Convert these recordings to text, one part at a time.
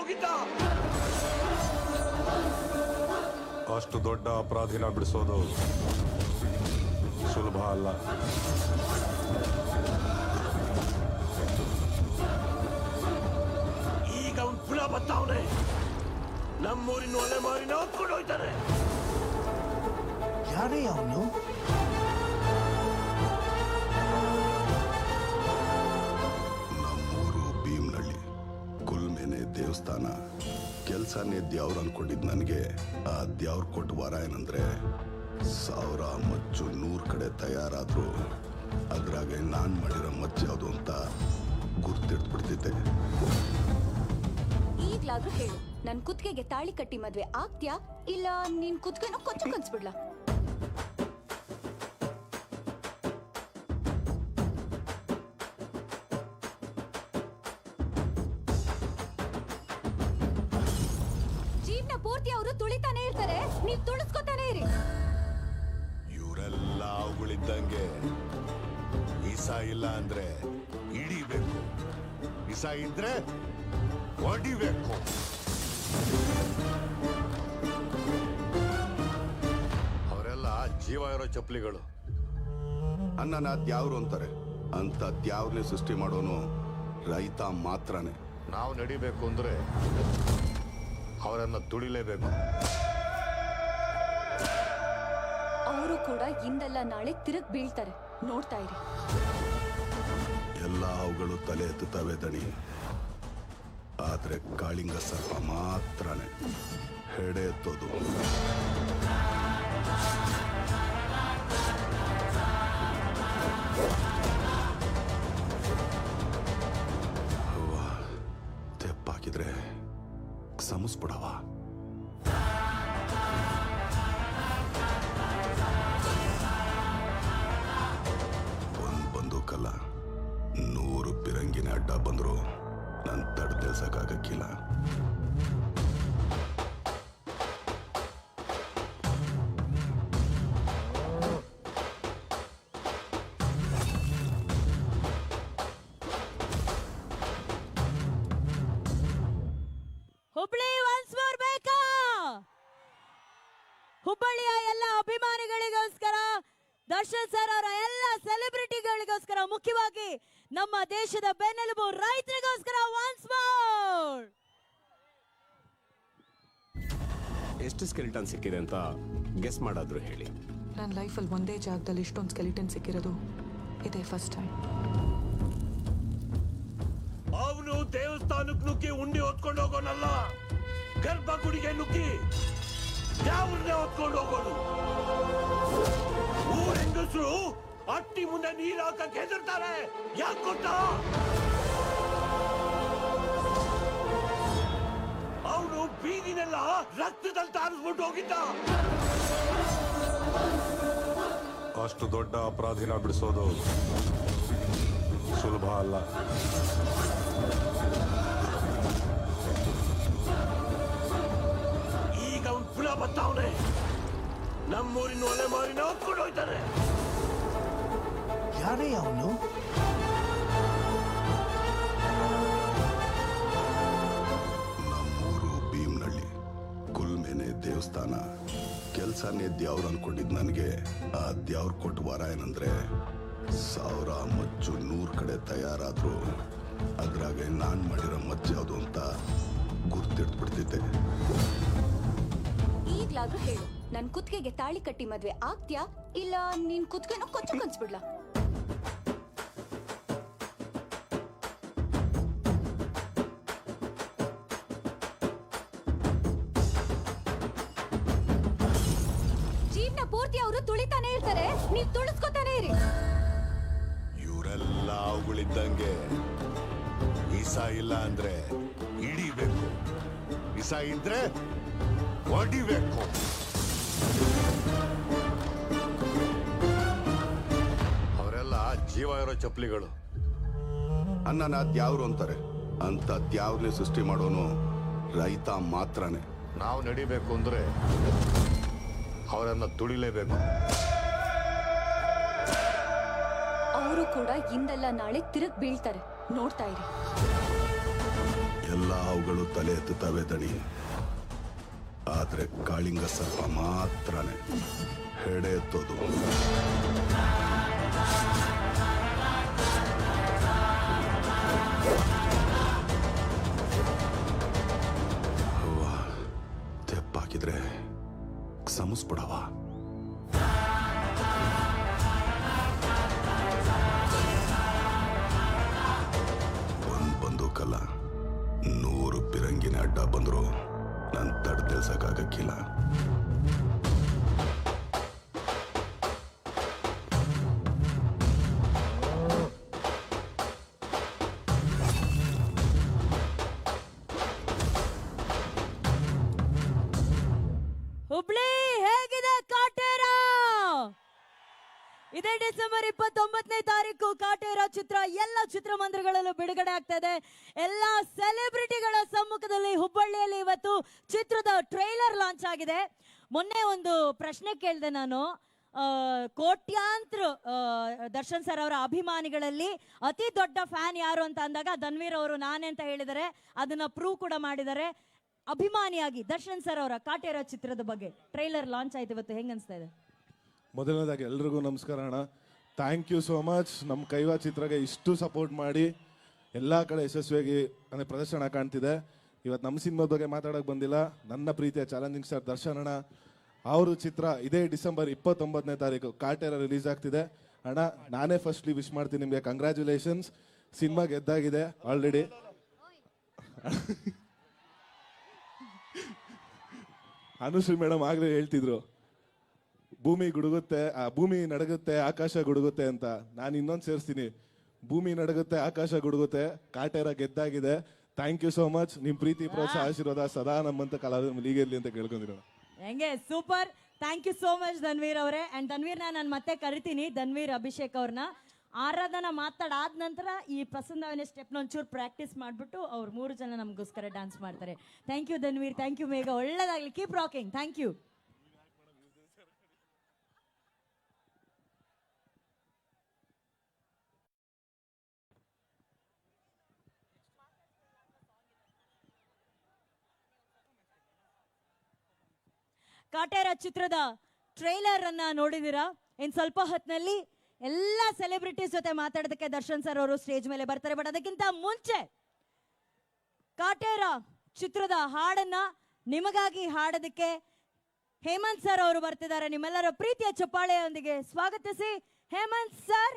ಹೋಗಿದ್ದ. ಅಷ್ಟು ದೊಡ್ಡ ಅಪರಾಧಿನ ಬಿಡಿಸೋದು ಸುಲಭ ಅಲ್ಲ. ಈಗ ಅವ್ನು ಪುನಃ ಬರ್ತಾವನೆ. ನಮ್ಮೂರಿನ ಒಲೆ ಮಾರಿನ ಹೊತ್ಕೊಂಡು ಹೋಯ್ತಾನೆ. ಯಾರೇ ಅವನು? ನಮ್ಮೂರು ಭೀಮ್ನಳ್ಳಿ, ಕುಲ್ಮೆನೆ ದೇವಸ್ಥಾನ. ಕೆಲ್ಸನೇ ದ್ಯಾವ್ರು ಅನ್ಕೊಂಡಿದ್ ನನಗೆ ಆ ದ್ಯಾವ್ರು ಕೊಟ್ಟ ವರ ಏನಂದ್ರೆ 1000 ಮಚ್ಚು 100 ಕಡೆ ತಯಾರಾದ್ರು ಅದ್ರಾಗೆ ನಾನ್ ಮಾಡಿರೋ ಮಚ್ಚು ಯಾವುದು ಅಂತ ಗುರ್ತಿಡ್ಬಿಡ್ತಿದ್ದೆ. ಈಗ್ಲಾದ್ರೂ ಹೇಳು, ನನ್ ಕುತ್ತಿಗೆಗೆ ತಾಳಿ ಕಟ್ಟಿ ಮದ್ವೆ ಆಗ್ತ್ಯಾ ಇಲ್ಲ ನಿನ್ ಕುತ್ತಿಗೆನೋ ಕೊಚ್ಚು ಕನ್ಸ್ಬಿಡ್ಲಾ? ಜೀವನ ಪೂರ್ತಿ ಅವರು ತುಳಿತಾನೆ ಇರ್ತಾರೆ, ನೀವ್ ತುಳಿಸ್ಕೊತಾನೆ ಇರಿ. ಇವರೆಲ್ಲ ಅವುಗಳಿದ್ದಂಗೆ. ಇಸ ಇಲ್ಲ ಅಂದ್ರೆ ಹಿಡಿಬೇಕು, ಇಸ ಇದ್ರೆ ಹೊಡಿಬೇಕು. ಅವರೆಲ್ಲ ಜೀವ ಇರೋ ಚಪ್ಪಲಿಗಳು. ಅನ್ನನ ದ್ಯಾವ್ರು ಅಂತಾರೆ. ಅಂತ ದ್ಯಾವ್ರನ್ನೇ ಸೃಷ್ಟಿ ಮಾಡೋನು ರೈತ ಮಾತ್ರನೇ. ನಾವು ನಡಿಬೇಕು ಅಂದ್ರೆ ಅವರನ್ನ ತುಳಿಲೇಬೇಕು. ಅವರು ಕೂಡ ಇಂದಲ್ಲ ನಾಳೆ ತಿರುಗ್ ಬೀಳ್ತಾರೆ, ನೋಡ್ತಾ ಇರಿ. ಎಲ್ಲ ಅವುಗಳು ತಲೆ ಎತ್ತುತ್ತವೆ ದಣಿ, ಆದ್ರೆ ಕಾಳಿಂಗ ಸರ್ಪ ಮಾತ್ರನೇ ಹೆಡೆ ಎತ್ತೋದು. ತೆಪ್ಪಾಕಿದ್ರೆ ಸಮಸ್ಬಿಡವ. ಒಂದ್ ಬಂದೂಕಲ್ಲ 100 ಪಿರಂಗಿನ ಅಡ್ಡ ಬಂದ್ರು ನನ್ ತಡ್ ನಿಲ್ಸಕ್ಕಾಗಕ್ಕಿಲ್ಲ. ಹುಬ್ಬಳ್ಳಿ ಒನ್ಸ್ ಮೋರ್ ಬೇಕಾ? ಹುಬ್ಬಳ್ಳಿಯ ಎಲ್ಲ ಅಭಿಮಾನಿಗಳಿಗೋಸ್ಕರ, ದರ್ಶನ್ ಸರ್ ಅವರ ಎಲ್ಲ ಸೆಲೆಬ್ರಿಟಿಗಳಿಗೋಸ್ಕರ, ಮುಖ್ಯವಾಗಿ ನಮ್ಮ ದೇಶದ ಬೆನ್ನೆಲುಬು ರೈತರಿಗೋಸ್ಕರ ಒನ್ಸ್ ಮೋರ್. ಎಷ್ಟು ಸ್ಕೆಲಿಟನ್ ಸಿಕ್ಕಿದೆ ಅಂತ ಗೆಸ್ ಮಾಡಾದ್ರು ಹೇಳಿ. ನನ್ನ ಲೈಫಲ್ಲಿ ಒಂದೇ ಜಾಗದಲ್ಲಿ ಇಷ್ಟೊಂದು ಸ್ಕೆಲಿಟನ್ ಸಿಕ್ಕಿರೋದು ಇದೇ ಫಸ್ಟ್ ಟೈಮ್. ಅವನು ದೇವಸ್ಥಾನಕ್ಕೆ ನುಗ್ಗಿ ಉಂಡಿ ಹೊತ್ಕೊಂಡು ಹೋಗೋನಲ್ಲ, ಗರ್ಭಗುಡಿಗೆ ನುಗ್ಗಿ ಯಾವನ್ನೇ ಹೊತ್ಕೊಂಡು ಹೋಗೋನು. ಊರ ಹೆಂಗಸರು ಅಟ್ಟಿ ಮುಂದೆ ನೀರು ಹಾಕಕ್ಕೆ ಹೆದರ್ತಾರೆ. ಯಾಕೆ ಗೊತ್ತಾ? ಅವನು ಬೀದಿನೆಲ್ಲ ರಕ್ತದಲ್ಲಿ ತಾರಿಸ್ಬಿಟ್ಟು ಹೋಗಿದ್ದ. ಅಷ್ಟು ದೊಡ್ಡ ಅಪರಾಧಿನ ಬಿಡಿಸೋದು ಸುಲಭ ಅಲ್ಲ. ಈಗ ಅವ್ನು ಪುನಃ ಬರ್ತಾವನೆ. ನಮ್ಮೂರಿನ ಒಲೆ ಮಾರಿನ ಹೊತ್ಕೊಂಡು ಹೋಯ್ತಾನೆ. ಯಾರೇ ಅವನು? ನಮ್ಮೂರು ಭೀಮ್ನಳ್ಳಿ, ಕುಲ್ಮೆನೆ ದೇವಸ್ಥಾನ. ಕೆಲ್ಸನೇ ದ್ಯಾವ್ರು ಅನ್ಕೊಂಡಿದ್ ನನಗೆ ಆ ದ್ಯಾವ್ರು ಕೊಟ್ಟ ವರ ಏನಂದ್ರೆ 1000 ಮಚ್ಚು 100 ಕಡೆ ತಯಾರಾದ್ರು ಅದ್ರಾಗೆ ನಾನ್ ಮಾಡಿರೋ ಮಚ್ಚು ಯಾವುದು ಅಂತ ಗುರ್ತಿಡ್ಬಿಡ್ತಿದ್ದೆ. ಈಗ್ಲಾದ್ರೂ ಹೇಳು, ನನ್ ಕುತ್ತಿಗೆಗೆ ತಾಳಿ ಕಟ್ಟಿ ಮದ್ವೆ ಆಗ್ತ್ಯಾ ಇಲ್ಲ ನಿನ್ ಕುತ್ತಿಗೆನೋ ಕೊಚ್ಚು ಕನ್ಸ್ಬಿಡ್ಲಾ? ಜೀವನ ಪೂರ್ತಿ ಅವರು ತುಳಿತಾನೆ ಇರ್ತಾರೆ, ನೀವ್ ತುಳಿಸ್ಕೊತಾನೆ ಇರಿ. ಇವರೆಲ್ಲ ಅವುಗಳಿದ್ದಂಗೆ. ಇಸ ಇಲ್ಲ ಅಂದ್ರೆ ಹಿಡಿಬೇಕು, ಇಸ ಇದ್ರೆ ಹೊಡಿಬೇಕು. ಅವರೆಲ್ಲ ಜೀವ ಇರೋ ಚಪ್ಪಲಿಗಳು. ಅನ್ನನ ದ್ಯಾವ್ರು ಅಂತಾರೆ. ಅಂತ ದ್ಯಾವ್ರನ್ನೇ ಸೃಷ್ಟಿ ಮಾಡೋನು ರೈತ ಮಾತ್ರನೇ. ನಾವು ನಡಿಬೇಕು ಅಂದ್ರೆ ಅವರನ್ನ ತುಳಿಲೇಬೇಕು. ಅವರು ಕೂಡ ಇಂದಲ್ಲ ನಾಳೆ ತಿರುಗ್ ಬೀಳ್ತಾರೆ, ನೋಡ್ತಾ ಇರಿ. ಎಲ್ಲ ಅವುಗಳು ತಲೆ ಎತ್ತುತ್ತವೆ ದಣಿ. ಆದ್ರೆ ಕಾಳಿಂಗ ಸರ್ಪ ಮಾತ್ರನೇ ಹೆಡೆ ಎತ್ತೋದು. ತೆಪ್ಪಾಕಿದ್ರೆ ಸಮಸ್ಬಿಡವ. ಒಂದ್ ಬಂದೂಕಲ್ಲ 100 ಪಿರಂಗಿನ ಅಡ್ಡ ಬಂದ್ರು ನನ್ ತಡ್ ತಿಳಿಸಕ್ಕಾಗಕ್ಕಿಲ್ಲ. ಹುಬ್ಳಿ ಹೇಗಿದೆ ಕಾಟೇರ? ಇದೇ ಡಿಸೆಂಬರ್ 29ನೇ ತಾರೀಕು ಕಾಟೇರ ಚಿತ್ರ ಎಲ್ಲ ಚಿತ್ರಮಂದಿರಗಳಲ್ಲೂ ಬಿಡುಗಡೆ ಆಗ್ತಾ ಇದೆ. ಎಲ್ಲ ಸೆಲೆಬ್ರಿಟಿಗಳ ಸಮ್ಮುಖದಲ್ಲಿ ಹುಬ್ಬಳ್ಳಿಯಲ್ಲಿ ಇವತ್ತು ಚಿತ್ರದ ಟ್ರೈಲರ್ ಲಾಂಚ್ ಆಗಿದೆ. ಮೊನ್ನೆ ಒಂದು ಪ್ರಶ್ನೆ ಕೇಳಿದೆ ನಾನು. ಕೋಟ್ಯಾಂತರ ದರ್ಶನ್ ಸರ್ ಅವರ ಅಭಿಮಾನಿಗಳಲ್ಲಿ ಅತಿ ದೊಡ್ಡ ಫ್ಯಾನ್ ಯಾರು ಅಂತ ಅಂದಾಗ ಧನ್ವೀರ್ ಅವರು ನಾನೇ ಅಂತ ಹೇಳಿದ್ದಾರೆ. ಅದನ್ನ ಪ್ರೂವ್ ಕೂಡ ಮಾಡಿದ್ದಾರೆ. ಅಭಿಮಾನಿಯಾಗಿ ದರ್ಶನ್ ಸರ್ ಅವರ ಕಾಟೇರ ಚಿತ್ರದ ಬಗ್ಗೆ ಟ್ರೈಲರ್ ಲಾಂಚ್ ಆಯ್ತು ಇವತ್ತು, ಹೆಂಗ್ ಅನ್ಸ್ತಾ ಇದೆ? ಮೊದಲನೇದಾಗಿ ಎಲ್ರಿಗೂ ನಮಸ್ಕಾರ ಅಣ್ಣ. Thank you so much. ನಮ್ಮ ಕೈವಾ ಚಿತ್ರಗೆ ಇಷ್ಟು ಸಪೋರ್ಟ್ ಮಾಡಿ ಎಲ್ಲ ಕಡೆ ಯಶಸ್ವಿಯಾಗಿ ಅಂದರೆ ಪ್ರದರ್ಶನ ಕಾಣ್ತಿದೆ. ಇವತ್ತು ನಮ್ಮ ಸಿನಿಮಾ ಬಗ್ಗೆ ಮಾತಾಡೋಕೆ ಬಂದಿಲ್ಲ. ನನ್ನ ಪ್ರೀತಿಯ ಚಾಲೆಂಜಿಂಗ್ ಸ್ಟಾರ್ ದರ್ಶನ್ ಅಣ್ಣ ಅವರು ಚಿತ್ರ ಇದೇ ಡಿಸೆಂಬರ್ 29ನೇ ತಾರೀಕು ಕಾಟೇರ ರಿಲೀಸ್ ಆಗ್ತಿದೆ. ಅಣ್ಣ ನಾನೇ ಫಸ್ಟ್ಲಿ ವಿಶ್ ಮಾಡ್ತೀನಿ ನಿಮಗೆ, ಕಂಗ್ರ್ಯಾಚುಲೇಷನ್ಸ್. ಸಿನಿಮಾ ಗೆದ್ದಾಗಿದೆ ಆಲ್ರೆಡಿ. ಅನುಶ್ರೀ ಮೇಡಮ್ ಆಗಲೇ ಹೇಳ್ತಿದ್ರು ಭೂಮಿ ನಡಗುತ್ತೆ ಆಕಾಶ ಗುಡುಗುತ್ತೆ ಅಂತ. ನಾನು ಇನ್ನೊಂದು ಸೇರಿಸ್ತೀನಿ, ಭೂಮಿ ನಡಗುತ್ತೆ ಆಕಾಶ ಗುಡುಗುತ್ತೆ, ಕಾಟೇರ ಗೆದ್ದಾಗಿದೆ. Thank you so much. ನಿಮ್ಮ ಪ್ರೀತಿ ಪ್ರೋತ್ಸಾಹ ಆಶೀರ್ವಾದ ಸದಾ ನಮ್ಮಂತ ಕಲಾವಿದರು ಹೀಗಿರ್ಲಿ ಅಂತ ಕೇಳ್ಕೊಂಡಿರೋಣ. ಹೆಂಗೆ super. Thank you so much Dhanveer ಅವರೇ. ಅಂಡ್ ಧನ್ವೀರ್ನ ನಾನು ಮತ್ತೆ ಕರಿತೀನಿ, ಧನ್ವೀರ್ ಅಭಿಷೇಕ್ ಅವ್ರನ್ನ. ಆರಾಧನಾ ಮಾತಾಡಾದ ನಂತರ ಈ ಪಸಂದವನೇ ಸ್ಟೆಪ್ನ ಒಂಚೂರು ಪ್ರಾಕ್ಟೀಸ್ ಮಾಡಿಬಿಟ್ಟು ಅವ್ರು 3 ಜನ ನಮಗೋಸ್ಕರ ಡ್ಯಾನ್ಸ್ ಮಾಡ್ತಾರೆ. Thank you Dhanveer, thank you Megha, ಒಳ್ಳೇದಾಗಲಿ, keep rocking. Thank you. Kaatera ಚಿತ್ರದ ಟ್ರೈಲರ್ ಅನ್ನ ನೋಡಿದಿರಾ? ಇನ್ ಸ್ವಲ್ಪ ಹೊತ್ತಿನಲ್ಲಿ ಎಲ್ಲ ಸೆಲೆಬ್ರಿಟೀಸ್ ಜೊತೆ ಮಾತಾಡೋದಕ್ಕೆ ದರ್ಶನ್ ಸರ್ ಅವರು ಸ್ಟೇಜ್ ಮೇಲೆ ಬರ್ತಾರೆ. ಬಟ್ ಅದಕ್ಕಿಂತ ಮುಂಚೆ ಕಾಟೇರ ಚಿತ್ರದ ಹಾಡನ್ನ ನಿಮಗಾಗಿ ಹಾಡೋದಕ್ಕೆ ಹೇಮಂತ್ ಸರ್ ಅವರು ಬರ್ತಿದ್ದಾರೆ. ನಿಮ್ಮೆಲ್ಲರ ಪ್ರೀತಿಯ ಚಪ್ಪಾಳೆಯೊಂದಿಗೆ ಸ್ವಾಗತಿಸಿ ಹೇಮಂತ್ ಸರ್.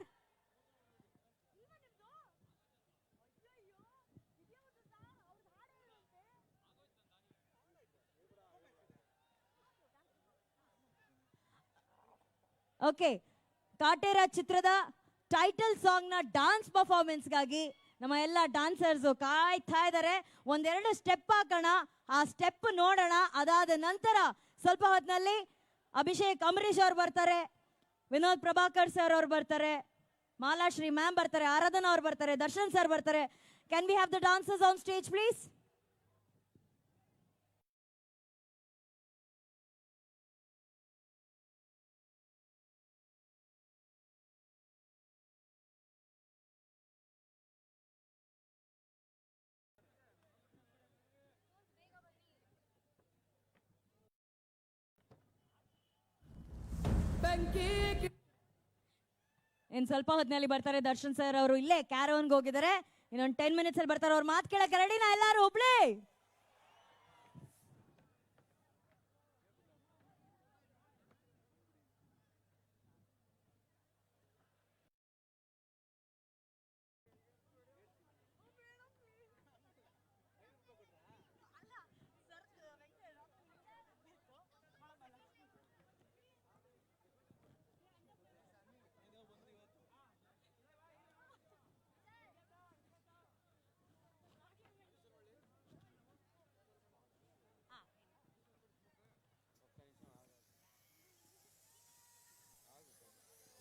ಓಕೆ, ಕಾಟೇರ ಚಿತ್ರದ ಟೈಟಲ್ ಸಾಂಗ್ ನ ಡಾನ್ಸ್ ಪರ್ಫಾರ್ಮೆನ್ಸ್ಗಾಗಿ ನಮ್ಮ ಎಲ್ಲ ಡಾನ್ಸರ್ಸ್ ಕಾಯ್ತಾ ಇದ್ದಾರೆ. ಒಂದೆರಡು ಸ್ಟೆಪ್ ಹಾಕೋಣ, ಆ ಸ್ಟೆಪ್ ನೋಡೋಣ. ಅದಾದ ನಂತರ ಸ್ವಲ್ಪ ಹೊತ್ತಿನಲ್ಲಿ ಅಭಿಷೇಕ್ ಅಂಬರೀಶ್ ಅವ್ರು ಬರ್ತಾರೆ, ವಿನೋದ್ ಪ್ರಭಾಕರ್ ಸರ್ ಅವ್ರು ಬರ್ತಾರೆ, ಮಾಲಾಶ್ರೀ ಮ್ಯಾಮ್ ಬರ್ತಾರೆ, ಆರಾಧನಾ ಅವ್ರು ಬರ್ತಾರೆ, ದರ್ಶನ್ ಸರ್ ಬರ್ತಾರೆ. Can we have the dancers on stage please? ಇನ್ ಸ್ವಲ್ಪ ಹೊತ್ತಿನಲ್ಲಿ ಬರ್ತಾರೆ ದರ್ಶನ್ ಸರ್ ಅವರು. ಇಲ್ಲೇ ಕ್ಯಾರವನ್ಗೆ ಹೋಗಿದ್ದಾರೆ. ಇನ್ನೊಂದು 10 ಮಿನಿಟ್ಸ್ ಅಲ್ಲಿ ಬರ್ತಾರೆ. ಅವ್ರು ಮಾತು ಕೇಳಕ್ಕೆ ರೆಡಿನಾ ಎಲ್ಲಾರು? Hubli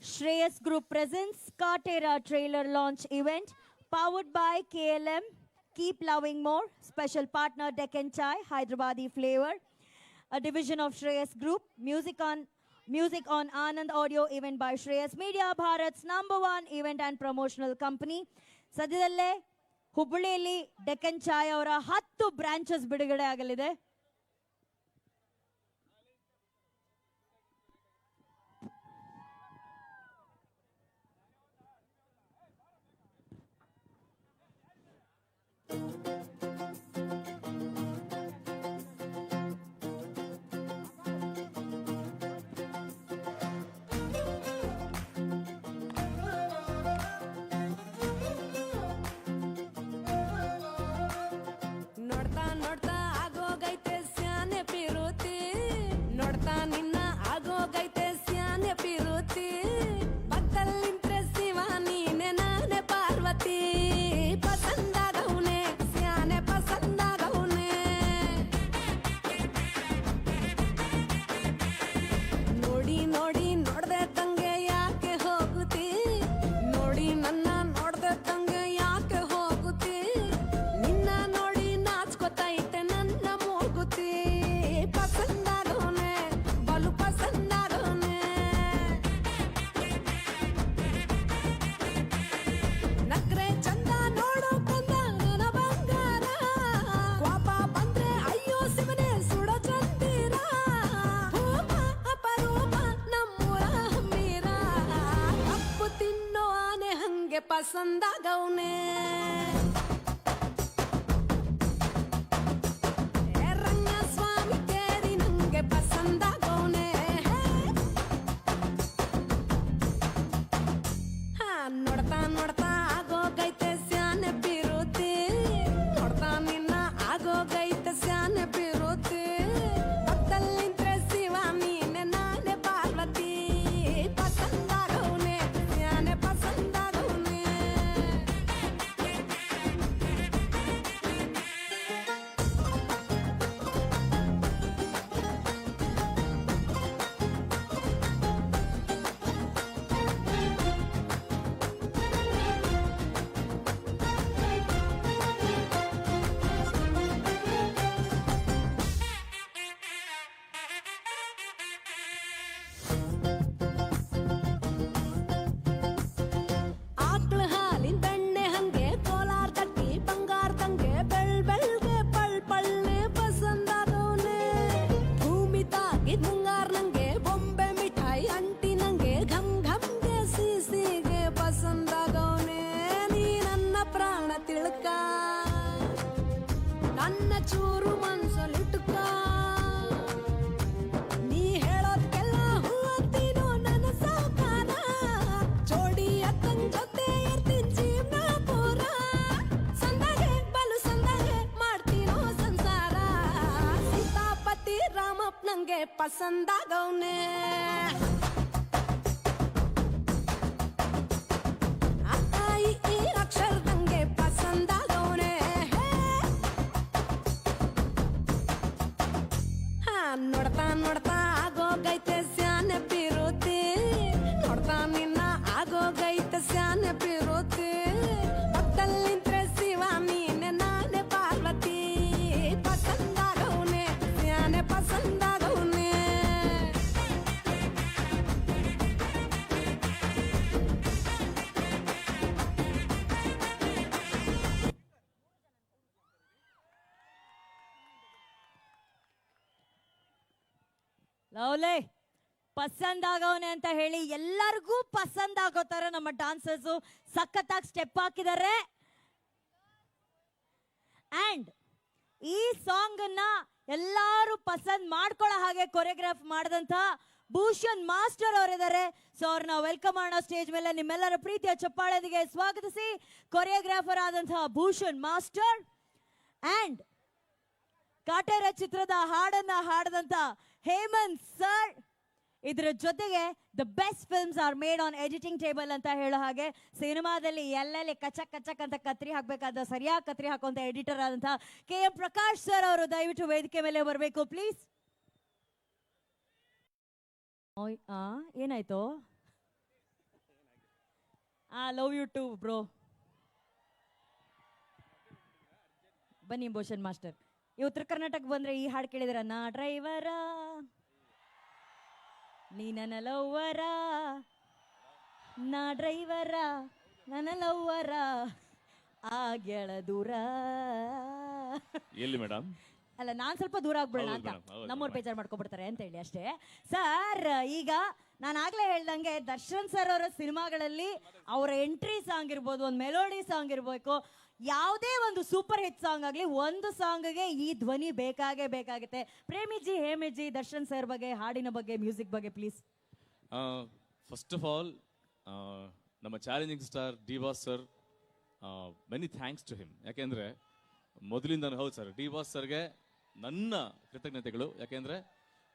Shreyas Group presents Katera trailer launch event powered by KLM. Keep loving more. Special partner Deccan Chai, Hyderabadi flavor. A division of Shreyas Group. Music on Anand Audio event by Shreyas Media, Bharat's #1 event and promotional company. ಸದ್ಯದಲ್ಲೇ ಹುಬ್ಬಳ್ಳಿಯಲ್ಲಿ ಡೆಕ್ಕನ್ ಚಾಯ್ ಅವರ 10 branches ಬಿಡುಗಡೆ ಆಗಲಿದೆ. ನೋಡ್ತಾ ನೋಡ್ತಾ ಆಗೋಗೈತೆ ಸ್ಯಾನೆ ಪಿರುತಿ, ನೋಡ್ತಾ ನಿನ್ನ ಆಗೋಗೈತೆ ಸ್ಯಾನೆ ಪಿರುತಿ, ಪಕ್ಕಲ್ಲಿಂತ್ರೆ ಶಿವ ನೀನೆ ನಾನೇ ಪಾರ್ವತಿ, ಪಸಂದಾಗವ್ನೆ ಸ್ಯಾನೆ ಪಸಂದಾಗವ್ನೆ, ನೋಡಿ ನೋಡಿ ನೋಡ್ದೆ ತಂಗೆ ಯಾಕೆ ಹೋಗುತ್ತಿ, ನೋಡಿ ನನ್ನ ನೋಡ್ದೆ ತಂಗೆ ಯಾಕೆ ಹೋಗುತ್ತಿ, ನಿನ್ನ ನೋಡಿ ನಾಚ್ಕೊತೈತೆ ನನ್ನ ಮೂಗುತಿ, ಪಸಂದಾಗವ್ನೆ ಬಲು ಪಸಂದಾಗವ್ನೆ, ನಕ್ರೆ ಚಂದ ನೋಡೋ ಕಂದ ನನ್ನ ಬಂಗಾರ, ಕೋಪ ಬಂದ್ರೆ ಅಯ್ಯೋ ಶಿವನೇ ಸುಡೋ ಚಂದಿರ, ಭೂಪ ಅಪರೂಪ ನಮ್ಮೂರ ಹಮ್ಮೀರ, ಕಪ್ಪು ತಿನ್ನೋ ಆನೆ ಹಂಗೆ ಪಸಂದಾಗವ್ನೆ, ರಂಗಸ್ವಾಮಿ ಕೇರಿ ನಂಗೆ ಪಸಂದಾಗವ್ನೆ, ಹಾ ನೋಡ್ತಾ ನೋಡ್ತಾ ಆಗೋಗೈತೆ ಸ್ಯಾನೆ ಪಿರುತಿ, ನೋಡ್ತಾ ನಿನ್ನ ಆಗೋಗೈತೆ ಸ್ಯಾನೆ ಪಿರುತಿ, ಪಕ್ಕದಲ್ಲಿಂತ್ರೆ ಶಿವ ನೀನೆ ನಾನೇ ಪಾರ್ವತಿ, ಪಸಂದಾಗವ್ನೆ ಸ್ಯಾನೆ ಪಸಂದಾಗವ್ನೆ. ಆಕ್ಳ ಹಾಲಿನ ಬೆಣ್ಣೆ ಹಂಗೆ ಕೋಲಾರ ತಟ್ಟಿ ಬಂಗಾರದಂಗೆ ಬೆಳ್ಬೆಳ್ಗೆ ಪಳ್ಪಳ್ಳೆ ಪಸಂದಾಗವ್ನೆ, ಭೂಮಿ ತಾಗಿ ಮುಂಗಾರ ನಂಗೆ ಬೊಂಬೆ ಮಿಠಾಯಿ ಅಂಟಿ ನಂಗೆ ಘಮ್ ಘಮ್ಗೆ ಸಿಸಿಗೆ ಪಸಂದಾಗವ್ನೆ, ನೀ ನನ್ನ ಪ್ರಾಣ ತಿಳ್ಕ ನನ್ನ ಚೂರು ಮನ್ಸಲ್ಲಿಟ್ಕ, ನೀ ಹೇಳೋದ್ಕೆಲ್ಲ ಹೂ ಅಂತೀನೋ ನನ್ನ ಸಾಕಾರ, ಜೋಡಿ ಅಕ್ಕನ್ ಜೊತೆ ಇರ್ತೀನಿ ಜೀವನ ಪೂರ, ಸಂದಾಗೆ ಬಲು ಸಂದಾಗೆ ಮಾಡ್ತೀನೋ ಸಂಸಾರ, ಸೀತಾಪತಿ ರಾಮಪ್ಪ ನಂಗೆ ಪಸಂದಾಗವ್ನೆ, ಅಕ್ಕ ಈ ಅಕ್ಷರ ನಂಗೆ ಪಸಂದಾಗವ್ನೆ, ಹಾ ನೋಡ್ತಾ ನೋಡ್ತಾ ಆಗೋಗೈತೆ ಸ್ಯಾನೆ ಪಿರುತಿ, ನೋಡ್ತಾ ನಿನ್ನ ಆಗೋಗೈತೆ ಸ್ಯಾನೆ ಪಿರುತಿ, ಪಕ್ಕದಲ್ಲಿಂತ್ರೆ ಶಿವ ನೀನೆ ನಾನೇ ಪಾರ್ವತಿ, ಪಸಂದಾಗವ್ನೆ ಸ್ಯಾನೆ ಪಸಂದಾಗವ್ನೆ. ಲವ್ಲೆ ಪಸಂದಾಗವನೆ ಅಂತ ಹೇಳಿ ಎಲ್ಲರಿಗೂ ಪಸಂದ್ ತರ ನಮ್ಮ ಡಾನ್ಸರ್ಸ್ ಸಖತ್ತಾಗಿ ಸ್ಟೆಪ್ ಹಾಕಿದ್ದಾರೆ. ಅಂಡ್ ಈ ಸಾಂಗ್ ಅನ್ನ ಎಲ್ಲಾರು ಪಸಂದ್ ಮಾಡ್ಕೊಳ್ಳೋ ಹಾಗೆ ಕೊರಿಯೋಗ್ರಾಫ್ ಮಾಡಿದಂತ ಭೂಷಣ್ ಮಾಸ್ಟರ್ ಅವರಿದ್ದಾರೆ. ಸೊ ಅವ್ರನ್ನ ವೆಲ್ಕಮ್ ಮಾಡೋಣ ಸ್ಟೇಜ್ ಮೇಲೆ. ನಿಮ್ಮೆಲ್ಲರ ಪ್ರೀತಿಯ ಚಪ್ಪಾಳೆದಿಗೆ ಸ್ವಾಗತಿಸಿ ಕೊರಿಯೋಗ್ರಾಫರ್ ಆದಂತಹ ಭೂಷಣ್ ಮಾಸ್ಟರ್ ಅಂಡ್ ಕಾಟೇರ ಚಿತ್ರದ ಹಾಡನ್ನ ಹಾಡದಂತ ಹೇಮಂತ್ ಸರ್. ಇದರ ಜೊತೆಗೆ the best films are made on editing table ಅಂತ ಹೇಳೋ ಹಾಗೆ ಸಿನಿಮಾದಲ್ಲಿ ಎಲ್ಲೆಲ್ಲಿ ಕಚಕ್ ಕಚಕ್ ಅಂತ ಕತ್ರಿ ಹಾಕ್ಬೇಕಾದ ಸರಿಯಾಗಿ ಕತ್ರಿ ಹಾಕುವಂತ ಎಡಿಟರ್ ಆದಂತಹ KM ಪ್ರಕಾಶ್ ಸರ್ ಅವರು ದಯವಿಟ್ಟು ವೇದಿಕೆ ಮೇಲೆ ಬರಬೇಕು ಪ್ಲೀಸ್. ಏನಾಯ್ತು? Love you too bro. ಬನ್ನಿ ಭೂಷಣ್ ಮಾಸ್ಟರ್. ಈ ಉತ್ತರ ಕರ್ನಾಟಕ ಬಂದ್ರೆ ಈ ಹಾಡು ಕೇಳಿದ್ರ, ನಾ ಡ್ರೈವರ ನೀ ನನ್ನ ಲವ್ವರ, ನಾ ಡ್ರೈವರ ನನ್ನ ಲವ್ವರ. ಆಗೆಳ ದೂರ. ಎಲ್ಲಿ ಮೇಡಮ್? ಅಲ್ಲ ನಾನ್ ಸ್ವಲ್ಪ ದೂರ ಆಗ್ಬಿಡೋಣ ಹೌದು ಅಂತ madam, ಹೌದು ನಮ್ಮವ್ರು madam. ಬೇಜಾರು ಮಾಡ್ಕೊಬಿಡ್ತಾರೆ ಅಂತ ಹೇಳಿ ಅಷ್ಟೇ. ಸರ್ ಈಗ ನಾನು ಆಗ್ಲೇ ಹೇಳ್ದಂಗೆ ದರ್ಶನ್ ಸರ್ ಅವರ ಸಿನಿಮಾಗಳಲ್ಲಿ ಅವರ ಎಂಟ್ರಿ ಸಾಂಗ್ ಇರ್ಬೋದು, ಒಂದು ಮೆಲೋಡಿ ಸಾಂಗ್ ಇರ್ಬೇಕು, ಯಾವುದೇ ಒಂದು ಸೂಪರ್ ಹಿಟ್ ಸಾಂಗ್ ಆಗಲಿ, ಒಂದು ಸಾಂಗ್ಗೆ ಈ ಧ್ವನಿ ಬೇಕಾಗೇ ಬೇಕಾಗುತ್ತೆ. ಪ್ರೇಮಿಜಿ ಹೇಮಿಜಿ ದರ್ಶನ್ ಸರ್ ಬಗ್ಗೆ, ಹಾಡಿನ ಬಗ್ಗೆ, ಮ್ಯೂಸಿಕ್ ಬಗ್ಗೆ ಪ್ಲೀಸ್. ಫಸ್ಟ್ ಆಫ್ ಆಲ್ ನಮ್ಮ challenging star D boss sir, many thanks to him. ಯಾಕೆಂದರೆ ಮೊದಲಿಂದ ಹೌದು ಸರ್, ಡಿ ಬಾಸ್ ಸರ್ಗೆ ನನ್ನ ಕೃತಜ್ಞತೆಗಳು. ಯಾಕೆಂದರೆ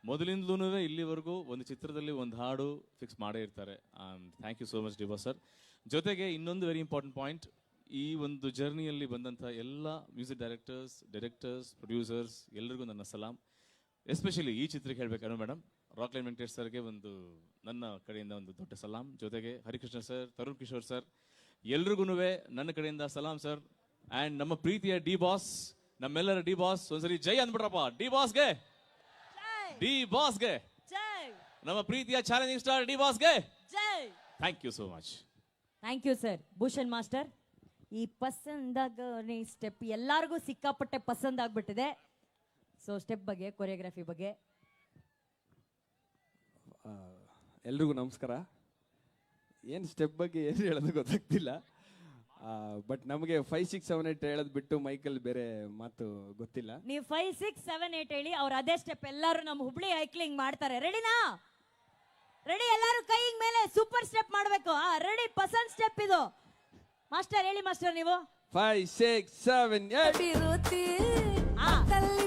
ಮೊದಲಿಂದಲೂ ಇಲ್ಲಿವರೆಗೂ ಒಂದು ಚಿತ್ರದಲ್ಲಿ ಒಂದು ಹಾಡು ಫಿಕ್ಸ್ ಮಾಡೇ ಇರ್ತಾರೆ. Thank you so much D boss sir. ಜೊತೆಗೆ ಇನ್ನೊಂದು ವೆರಿ ಇಂಪಾರ್ಟೆಂಟ್ ಪಾಯಿಂಟ್, ಈ ಒಂದು ಜರ್ನಿಯಲ್ಲಿ ಬಂದಂಥ ಎಲ್ಲ ಮ್ಯೂಸಿಕ್ ಡೈರೆಕ್ಟರ್ಸ್, ಪ್ರೊಡ್ಯೂಸರ್ಸ್ ಎಲ್ರಿಗೂ ನನ್ನ ಸಲಾಂ. ಎಸ್ಪೆಷಲಿ ಈ ಚಿತ್ರಕ್ಕೆ ಹೇಳಬೇಕಾದ್ರೆ ಮೇಡಮ್, ರಾಕ್ಲೈನ್ ವೆಂಕಟೇಶ್ ಸರ್ಗೆ ಒಂದು ನನ್ನ ಕಡೆಯಿಂದ ಒಂದು ದೊಡ್ಡ ಸಲಾಂ. ಜೊತೆಗೆ ಹರಿಕೃಷ್ಣ ಸರ್, ತರುಣ್ ಕಿಶೋರ್ ಸರ್, ಎಲ್ರಿಗೂ ನನ್ನ ಕಡೆಯಿಂದ ಸಲಾಂ ಸರ್. ಆ್ಯಂಡ್ ನಮ್ಮ ಪ್ರೀತಿಯ ಡಿ ಬಾಸ್, ನಮ್ಮೆಲ್ಲರ ಡಿ ಬಾಸ್, ಒಂದ್ಸರಿ ಜೈ ಅಂದ್ಬಿಟ್ರಪ್ಪ ಡಿ ಬಾಸ್ಗೆ, ಡಿ ಬಾಸ್ಗೆ, ನಮ್ಮ ಪ್ರೀತಿಯ ಚಾಲೆಂಜಿಂಗ್ ಸ್ಟಾರ್ ಡಿ ಬಾಸ್ಗೆ thank you so much. Thank you sir. Bhushan master, ಈ ಪಸಂದಾಗ ಸ್ಟೆಪ್ ಎಲ್ಲರಿಗೂ ಸಿಕ್ಕಾಪಟ್ಟೆ ಪಸಂದ್ ಆಗ್ಬಿಟ್ಟಿದೆ. ಸೊ ಸ್ಟೆಪ್ ಬಗ್ಗೆ, ಕೊರಿಯೋಗ್ರಫಿ ಬಗ್ಗೆ. ಎಲ್ರಿಗೂ ನಮಸ್ಕಾರ. ಏನು ಸ್ಟೆಪ್ ಬಗ್ಗೆ ಏನು ಹೇಳೋದು ಗೊತ್ತಾಗ್ತಿಲ್ಲ. ಬಟ್ ನಮಗೆ 5, 6, 7, 8 ಹೇಳೋದು ಬಿಟ್ಟು ಮೈಕಲ್ ಬೇರೆ ಮಾತು ಗೊತ್ತಿಲ್ಲ. ನೀವು 5, 6, 7, 8 ಹೇಳಿ, ಅವ್ರು ಅದೇ ಸ್ಟೆಪ್ ಎಲ್ಲರೂ ನಮ್ಮ ಹುಬ್ಳಿ ಐಕ್ಲಿಂಗ್ ಮಾಡ್ತಾರೆ. ರೆಡಿನಾ? ರೆಡಿ? ಎಲ್ಲರೂ ಕೈ ಮೇಲೆ ಸೂಪರ್ ಸ್ಟೆಪ್ ಮಾಡಬೇಕು. ರೆಡಿ? ಪಸಂದ್ ಸ್ಟೆಪ್ ಇದು. ಮಾಸ್ಟರ್ ಹೇಳಿ ಮಾಸ್ಟರ್ ನೀವು. 5, 6, 7, 8. ಬಿರುತಿ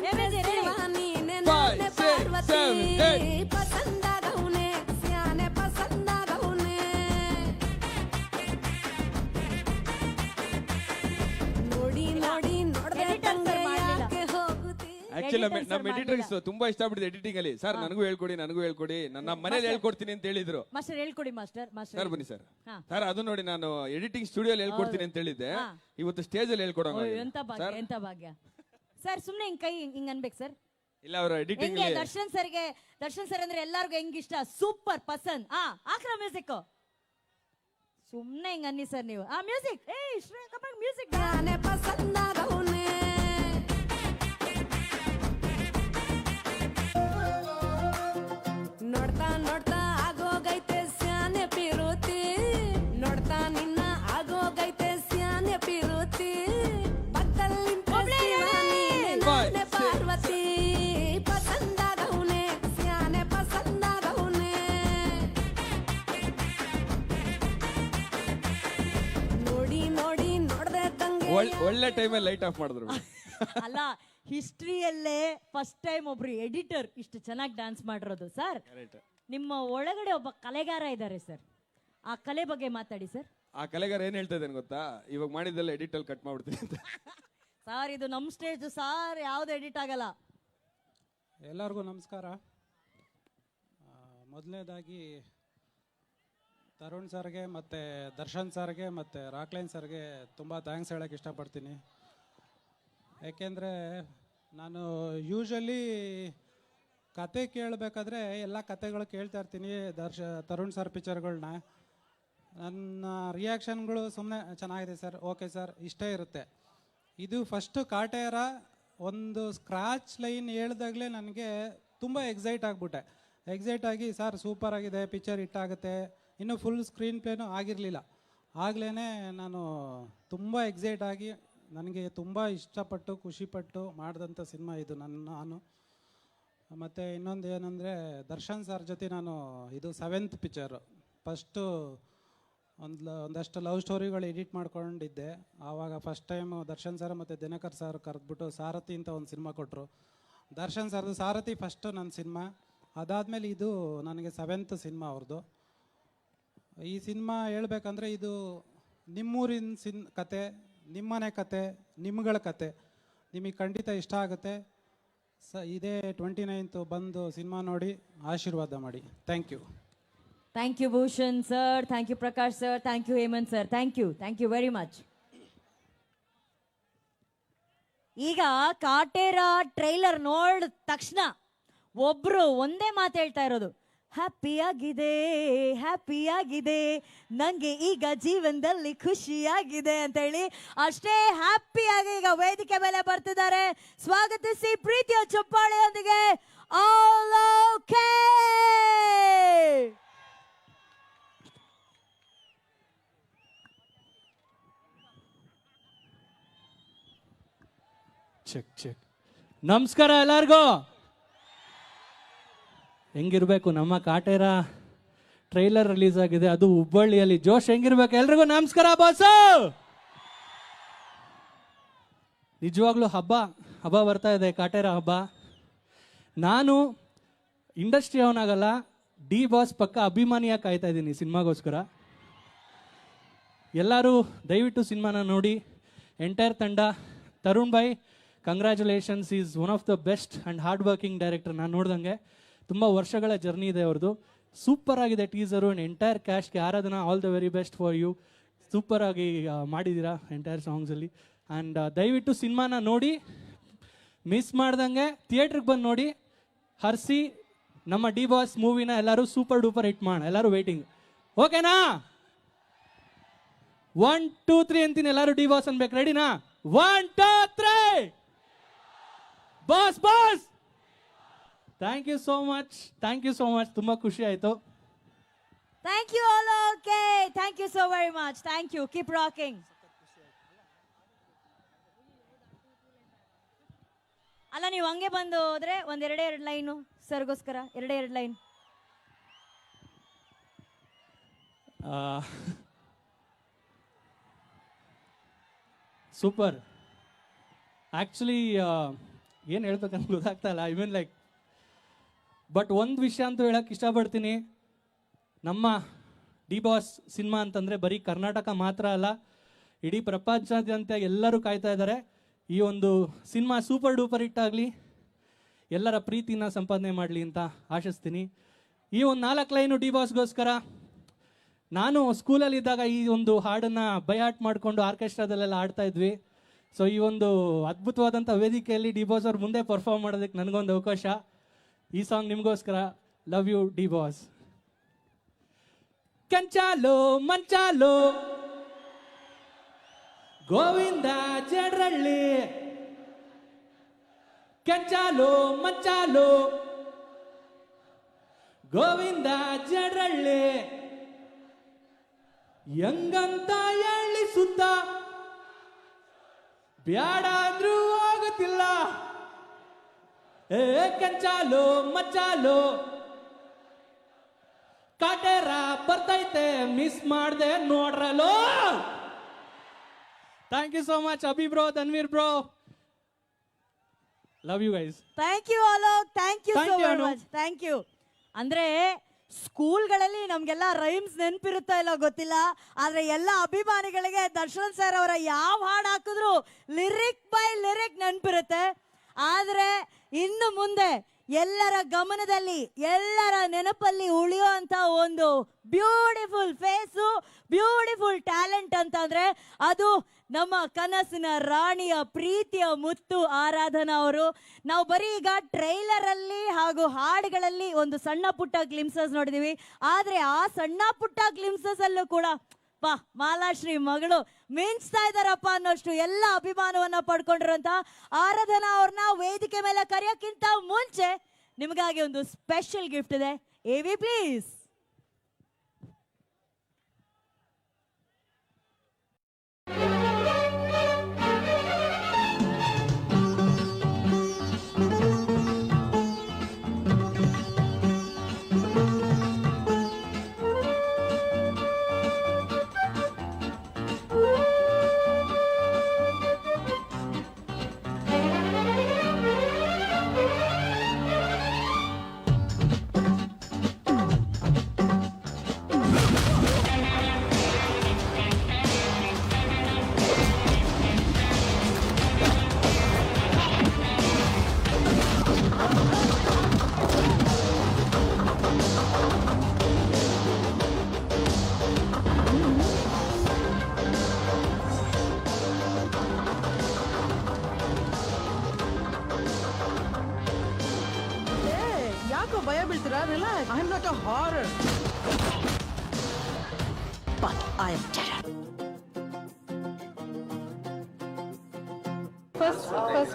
ಹೇಮಿಜಿ ready? 5, 6, 7, 8. ಪಸಂದಾಗೌನೆ ಸ್ಯಾನೆ ಪಸಂದಾಗೌನೆ ನೋಡಿ ನೋಡಿ ನೋಡ್ದೆ ತಂದೆ ಯಾಕೆ ಹೋಗುತ್ತಿ. ಆಕ್ಚುಲಿ ನಮ್ಮ ಎಡಿಟರ್ಸ್ ತುಂಬಾ ಇಷ್ಟ ಆಗ್ಬಿಟ್ಟಿದೆ ಎಡಿಟಿಂಗ್ ಅಲ್ಲಿ. ಸರ್ ನನಗೂ ಹೇಳ್ಕೊಡಿ, ನನಗೂ ಹೇಳ್ಕೊಡಿ, ನನ್ನ ಮನೇಲಿ ಹೇಳ್ಕೊಡ್ತೀನಿ ಅಂತ ಹೇಳಿದ್ರು. ಮಾಸ್ಟರ್ ಹೇಳ್ಕೊಡಿ ಮಾಸ್ಟರ್. ಸರ್ ಬನ್ನಿ ಸರ್. ಹಾ. ಸರ್ ಅದು ನೋಡಿ, ನಾನು ಎಡಿಟಿಂಗ್ ಸ್ಟುಡಿಯೋ ಹೇಳ್ಕೊಡ್ತೀನಿ ಅಂತ ಹೇಳಿದ್ದೆ, ಇವತ್ತು ಸ್ಟೇಜ್ ಅಲ್ಲಿ ಹೇಳ್ಕೊಡೋಣ. ಎಂತ ಭಾಗ್ಯ, ಎಂತ ಭಾಗ್ಯ. ಸರ್ ಸುಮ್ನೆ ಹಿಂಗ್ ಕೈ ಹಿಂಗ್ ಅನ್ಬೇಕು ಸರ್. ಇಲ್ಲ ಅವ್ರ ಎಡಿಟಿಂಗ್ ಹೆಂಗೆ ದರ್ಶನ್ ಸರ್ ಅಂದ್ರೆ ಎಲ್ಲಾರ್ಗು ಹೆಂಗ್ ಇಷ್ಟ, ಸೂಪರ್ ಪಸಂದ್. ಹಾಕ್ರ ಮ್ಯೂಸಿಕ್. ಸುಮ್ನೆ ಹಿಂಗ್ ಅನ್ನಿ ಸರ್ ನೀವು. Music, music. ಸ್ಯಾನೆ ಪಸಂದಾಗೌನೆ ನೋಡ್ತಾ ನೋಡ್ತಾ ಆಗೋಗೈತೆ ಸ್ಯಾನೆ ಪಿರುತಿ, ನೋಡ್ತಾ ನಿನ್ನ ಆಗೋಗೈತೆ ಸ್ಯಾನೆ ಪಿರುತಿ, ಪಕ್ಕದಲ್ಲಿ ಪಾರ್ವತಿ ಪಸಂದಾಗೌನೆ ಸ್ಯಾನೆ ಪಸಂದಾಗೌನೆ ನೋಡಿ ನೋಡಿ ನೋಡ್ದೆ ತಂಗೆ ಒಳ್ಳೆ ಟೈಮಲ್ಲಿ ಲೈಟ್ ಆಫ್ ಮಾಡಿದ್ರು. ಅಲ್ಲ, ಹಿಸ್ಟ್ರಿಯಲ್ಲೇ ಫಸ್ಟ್ ಟೈಮ್ ಒಬ್ರು ಎಡಿಟರ್ ಇಷ್ಟು ಚೆನ್ನಾಗಿ ಡ್ಯಾನ್ಸ್ ಮಾಡಿರೋದು. ಸರ್ ನಿಮ್ಮ ಒಳಗಡೆ ಒಬ್ಬ ಕಲೆಗಾರ ಇದ್ದಾರೆ ಸರ್, ಆ ಕಲೆ ಬಗ್ಗೆ ಮಾತಾಡಿ ಸರ್. ಆ ಕಲೆಗಾರ ಏನ್ ಹೇಳ್ತಾ ಇದ್ದೇನೆ ಗೊತ್ತಾ, ಇವಾಗ ಮಾಡಿದ್ದೆಲ್ಲ ಎಡಿಟ್ ಅಲ್ಲಿ ಕಟ್ ಮಾಡ್ಬಿಡ್ತೀನಿ ಅಂತ. ಸರ್ ಇದು ನಮ್ಮ ಸ್ಟೇಜ್ ಸರ್, ಯಾವ್ದು ಎಡಿಟ್ ಆಗಲ್ಲ. ಎಲ್ಲರಿಗೂ ನಮಸ್ಕಾರ. ಮೊದಲನೇದಾಗಿ ತರುಣ್ ಸರ್ಗೆ ಮತ್ತು ದರ್ಶನ್ ಸರ್ಗೆ ಮತ್ತು ರಾಕ್ಲೈನ್ ಸರ್ಗೆ ತುಂಬ ಥ್ಯಾಂಕ್ಸ್ ಹೇಳೋಕ್ಕೆ ಇಷ್ಟಪಡ್ತೀನಿ. ಏಕೆಂದರೆ ನಾನು ಯೂಶಲಿ ಕತೆ ಕೇಳಬೇಕಾದ್ರೆ ಎಲ್ಲ ಕತೆಗಳು ಕೇಳ್ತಾ ಇರ್ತೀನಿ, ತರುಣ್ ಸರ್ ಪಿಕ್ಚರ್ಗಳನ್ನ. ನನ್ನ ರಿಯಾಕ್ಷನ್ಗಳು ಸುಮ್ಮನೆ ಚೆನ್ನಾಗಿದೆ ಸರ್, ಓಕೆ ಸರ್, ಇಷ್ಟೇ ಇರುತ್ತೆ. ಇದು ಫಸ್ಟು ಕಾಟೇರ ಒಂದು ಸ್ಕ್ರಾಚ್ ಲೈನ್ ಹೇಳ್ದಾಗಲೇ ನನಗೆ ತುಂಬ ಎಕ್ಸೈಟ್ ಆಗಿ ಸರ್ ಸೂಪರ್ ಆಗಿದೆ, ಪಿಕ್ಚರ್ ಹಿಟ್ಟಾಗುತ್ತೆ. ಇನ್ನೂ ಫುಲ್ ಸ್ಕ್ರೀನ್ ಪ್ಲೇನೂ ಆಗಿರಲಿಲ್ಲ. ಆಗಲೇ ನಾನು ತುಂಬ ಎಕ್ಸೈಟ್ ಆಗಿ, ನನಗೆ ತುಂಬ ಇಷ್ಟಪಟ್ಟು ಖುಷಿಪಟ್ಟು ಮಾಡಿದಂಥ ಸಿನಿಮಾ ಇದು ನಾನು. ಮತ್ತು ಇನ್ನೊಂದು ಏನಂದರೆ, ದರ್ಶನ್ ಸರ್ ಜೊತೆ ನಾನು ಇದು 7th ಪಿಕ್ಚರು. ಫಸ್ಟು ಒಂದಷ್ಟು ಲವ್ ಸ್ಟೋರಿಗಳು ಎಡಿಟ್ ಮಾಡ್ಕೊಂಡಿದ್ದೆ. ಆವಾಗ ಫಸ್ಟ್ ಟೈಮು ದರ್ಶನ್ ಸರ್ ಮತ್ತು ದಿನಕರ್ ಸರ್ ಕರೆದ್ಬಿಟ್ಟು ಸಾರಥಿ ಅಂತ ಒಂದು ಸಿನಿಮಾ ಕೊಟ್ಟರು. ದರ್ಶನ್ ಸರ್ದು ಸಾರಥಿ ಫಸ್ಟು ನನ್ನ ಸಿನಿಮಾ. ಅದಾದಮೇಲೆ ಇದು ನನಗೆ 7th ಸಿನಿಮಾ ಅವ್ರದ್ದು. ಈ ಸಿನಿಮಾ ಹೇಳ್ಬೇಕಂದ್ರೆ ಇದು ನಿಮ್ಮೂರಿನ ಕತೆ, ನಿಮ್ಮನೆ ಕತೆ, ನಿಮ್ಗಳ ಕತೆ. ನಿಮಗೆ ಖಂಡಿತ ಇಷ್ಟ ಆಗುತ್ತೆ. ಇದೇ 29th ಬಂದು ಸಿನಿಮಾ ನೋಡಿ ಆಶೀರ್ವಾದ ಮಾಡಿ. Thank you. Thank you Bhushan sir, thank you Prakash sir, thank you Hemanth sir, thank you very much. ಈಗ ಕಾಟೇರ ಟ್ರೈಲರ್ ನೋಡಿದ ತಕ್ಷಣ ಒಬ್ರು ಒಂದೇ ಮಾತು ಹೇಳ್ತಾ ಇರೋದು, ಹ್ಯಾಪಿಯಾಗಿದೆ ನಂಗೆ ಈಗ ಜೀವನದಲ್ಲಿ ಖುಷಿಯಾಗಿದೆ ಅಂತ ಹೇಳಿ ಅಷ್ಟೇ ಹ್ಯಾಪಿಯಾಗಿ ಈಗ ವೇದಿಕೆ ಮೇಲೆ ಬರ್ತಿದ್ದಾರೆ. ಸ್ವಾಗತಿಸಿ ಪ್ರೀತಿಯ ಚಪ್ಪಾಳೆಯೊಂದಿಗೆ ಆಲ್ ಓಕೆ. ಚೆಕ್ ನಮಸ್ಕಾರ ಎಲ್ಲರಿಗೂ. ಹೆಂಗಿರ್ಬೇಕು ನಮ್ಮ ಕಾಟೇರ ಟ್ರೈಲರ್ ರಿಲೀಸ್ ಆಗಿದೆ, ಅದು ಹುಬ್ಬಳ್ಳಿಯಲ್ಲಿ. ಜೋಶ್ ಹೆಂಗಿರ್ಬೇಕು ಎಲ್ರಿಗೂ ನಮಸ್ಕಾರ ಬಾಸು. ನಿಜವಾಗ್ಲೂ ಹಬ್ಬ ಬರ್ತಾ ಇದೆ, ಕಾಟೇರ ಹಬ್ಬ. ನಾನು ಇಂಡಸ್ಟ್ರಿ ಅವನಾಗಲ್ಲ, ಡಿ ಬಾಸ್ ಪಕ್ಕ ಅಭಿಮಾನಿಯಾಗಿ ಕಾಯ್ತಾ ಇದ್ದೀನಿ ಸಿನಿಮಾಗೋಸ್ಕರ. ಎಲ್ಲರೂ ದಯವಿಟ್ಟು ಸಿನಿಮಾನ ನೋಡಿ. ಎಂಟೈರ್ ತಂಡ, ತರುಣ್ ಭಾಯ್ congratulations, is one of the best and hard working director. ನಾನು ನೋಡ್ದಂಗೆ ತುಂಬ ವರ್ಷಗಳ ಜರ್ನಿ ಇದೆ ಅವ್ರದ್ದು. ಸೂಪರ್ ಆಗಿದೆ ಟೀಸರು. ಆ್ಯಂಡ್ ಎಂಟೈರ್ ಕ್ಯಾಶ್ಗೆ Aradhana, all the very best for you. Super ಆಗಿ ಮಾಡಿದ್ದೀರಾ ಎಂಟೈರ್ ಸಾಂಗ್ಸಲ್ಲಿ. ಆ್ಯಂಡ್ ದಯವಿಟ್ಟು ಸಿನಿಮಾನ ನೋಡಿ, ಮಿಸ್ ಮಾಡ್ದಂಗೆ ಥಿಯೇಟ್ರಿಗೆ ಬಂದು ನೋಡಿ, ಹರಿಸಿ ನಮ್ಮ ಡಿ ಬಾಸ್ ಮೂವಿನ ಎಲ್ಲರೂ ಸೂಪರ್ ಡೂಪರ್ ಹಿಟ್ ಮಾಡೋಣ. ಎಲ್ಲರೂ ವೇಟಿಂಗ್, ಓಕೆನಾ? 1 2 3 ಅಂತೀನಿ, ಎಲ್ಲರೂ ಡಿ ಬಾಸ್ ಅನ್ಬೇಕು. ರೆಡಿನಾ? 1 2 3 boss boss. Thank you so much. ತುಂಬ ಖುಷಿ ಆಯಿತು. Thank you all okay. Thank you so very much. Thank you. Keep rocking. ಅಲ್ಲ, ನೀವು ಹಂಗೆ ಬಂದು ಹೋದ್ರೆ ಒಂದು ಎರಡೇ ಲೈನು ಸರ್ಗೋಸ್ಕರ, ಎರಡೇ ಲೈನ್. ಸೂಪರ್. ಆ್ಯಕ್ಚುಲಿ ಏನು ಹೇಳ್ಬೇಕಂತ ಗೊತ್ತಾಗ್ತಾ ಇಲ್ಲ. ಐ ಮೀನ್ ಲೈಕ್, ಬಟ್ ಒಂದು ವಿಷಯ ಅಂತೂ ಹೇಳಕ್ಕೆ ಇಷ್ಟಪಡ್ತೀನಿ. ನಮ್ಮ ಡಿ ಬಾಸ್ ಸಿನಿಮಾ ಅಂತಂದರೆ ಬರೀ ಕರ್ನಾಟಕ ಮಾತ್ರ ಅಲ್ಲ, ಇಡೀ ಪ್ರಪಂಚಾದ್ಯಂತ ಎಲ್ಲರೂ ಕಾಯ್ತಾ ಇದ್ದಾರೆ. ಈ ಒಂದು ಸಿನಿಮಾ ಸೂಪರ್ ಡೂಪರ್ ಹಿಟ್ ಆಗಲಿ, ಎಲ್ಲರ ಪ್ರೀತಿನ ಸಂಪಾದನೆ ಮಾಡಲಿ ಅಂತ ಆಶಿಸ್ತೀನಿ. ಈ ಒಂದು 4 ಲೈನು ಡಿ ಬಾಸ್ಗೋಸ್ಕರ. ನಾನು ಸ್ಕೂಲಲ್ಲಿದ್ದಾಗ ಈ ಒಂದು ಹಾಡನ್ನು ಬೈ ಹಾರ್ಟ್ ಮಾಡಿಕೊಂಡು ಆರ್ಕೆಸ್ಟ್ರಾದಲ್ಲೆಲ್ಲ ಆಡ್ತಾ ಇದ್ವಿ. ಸೊ ಈ ಒಂದು ಅದ್ಭುತವಾದಂಥ ವೇದಿಕೆಯಲ್ಲಿ ಡಿ ಬಾಸ್ ಅವ್ರು ಮುಂದೆ ಪರ್ಫಾರ್ಮ್ ಮಾಡೋದಕ್ಕೆ ನನಗೊಂದು ಅವಕಾಶ. ಈ ಸಾಂಗ್ ನಿಮಗೋಸ್ಕರ. Love you D boss. ಕಂಚಾಲೋ ಮಂಚಾಲೋ ಗೋವಿಂದ ಜಡ್ರಳ್ಳಿ, ಕೆಂಚಾಲೋ ಮಂಚಾಲೋ ಗೋವಿಂದ ಜಡ್ರಳ್ಳಿ, ಹೆಂಗಂತ ಹೇಳಿ ಸುತ್ತ ಬ್ಯಾಡಾದ್ರೂ ಆಗುತ್ತಿಲ್ಲ. ಕಂಚಾಲೋ ಮಚ್ಚಾಲೋ ಕಾಟೇರ ಬರ್ತೈತೆ, ಮಿಸ್ ಮಾಡ್ದೆ ನೋಡ್ರಲೋ. Thank you so much Abhi bro, Tanveer bro. Love you guys. Thank you Alok. Thank you so much. Thank you. ಅಂದ್ರೆ ಸ್ಕೂಲ್ಗಳಲ್ಲಿ ನಮ್ಗೆಲ್ಲ ರೈಮ್ಸ್ ನೆನಪಿರುತ್ತಾ ಇಲ್ಲ ಗೊತ್ತಿಲ್ಲ, ಆದ್ರೆ ಎಲ್ಲ ಅಭಿಮಾನಿಗಳಿಗೆ ದರ್ಶನ್ ಸರ್ ಅವರ ಯಾವ ಹಾಡು ಹಾಕಿದ್ರು ಲಿರಿಕ್ ಬೈ ಲಿರಿಕ್ ನೆನಪಿರುತ್ತೆ. ಆದ್ರೆ ಇನ್ನು ಮುಂದೆ ಎಲ್ಲರ ಗಮನದಲ್ಲಿ, ಎಲ್ಲರ ನೆನಪಲ್ಲಿ ಉಳಿಯುವಂತ ಒಂದು ಬ್ಯೂಟಿಫುಲ್ ಫೇಸು, ಬ್ಯೂಟಿಫುಲ್ ಟ್ಯಾಲೆಂಟ್ ಅಂತಂದ್ರೆ ಅದು ನಮ್ಮ ಕನಸಿನ ರಾಣಿಯ ಪ್ರೀತಿಯ ಮುತ್ತು ಆರಾಧನಾ ಅವರು. ನಾವು ಬರೀ ಈಗ ಟ್ರೈಲರ್ ಅಲ್ಲಿ ಹಾಗೂ ಹಾಡುಗಳಲ್ಲಿ ಒಂದು ಸಣ್ಣ ಪುಟ್ಟ ಗ್ಲಿಮ್ಸಸ್ ನೋಡಿದೀವಿ, ಆದ್ರೆ ಆ ಸಣ್ಣ ಪುಟ್ಟ ಗ್ಲಿಮ್ಸಸ್ ಅಲ್ಲೂ ಕೂಡ ಮಾಲಾಶ್ರೀ ಮಗಳು ಮಿಂಚ್ತಾ ಇದ್ದಾರಪ್ಪ ಅನ್ನೋಷ್ಟು ಎಲ್ಲ ಅಭಿಮಾನವನ್ನ ಪಡ್ಕೊಂಡಿರುವಂತ ಆರಾಧನಾ ಅವ್ರನ್ನ ವೇದಿಕೆ ಮೇಲೆ ಕರೆಯೋಕ್ಕಿಂತ ಮುಂಚೆ ನಿಮಗಾಗಿ ಒಂದು ಸ್ಪೆಷಲ್ ಗಿಫ್ಟ್ ಇದೆ. ಎವಿ ಪ್ಲೀಸ್. ಯಾಕೋ ಭಯ ಬೀಳ್ತೀರಾ? ಅದೆಲ್ಲ I am not a horror, but I am terror.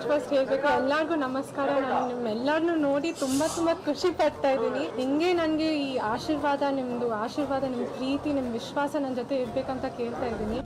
First ಹೇಳ್ಬೇಕು, ಎಲ್ಲರಿಗೂ ನಮಸ್ಕಾರ. ನಾನು ನಿಮ್ಮೆಲ್ಲರನ್ನೂ ನೋಡಿ ತುಂಬ ಖುಷಿ ಪಡ್ತಾ ಇದ್ದೀನಿ. ಹಿಂಗೆ ನನಗೆ ಈ ಆಶೀರ್ವಾದ, ನಿಮ್ಮದು ಆಶೀರ್ವಾದ, ನಿಮ್ಮ ಪ್ರೀತಿ, ನಿಮ್ಮ ವಿಶ್ವಾಸ ನನ್ನ ಜೊತೆ ಇರಬೇಕಂತ ಕೇಳ್ತಾ ಇದ್ದೀನಿ.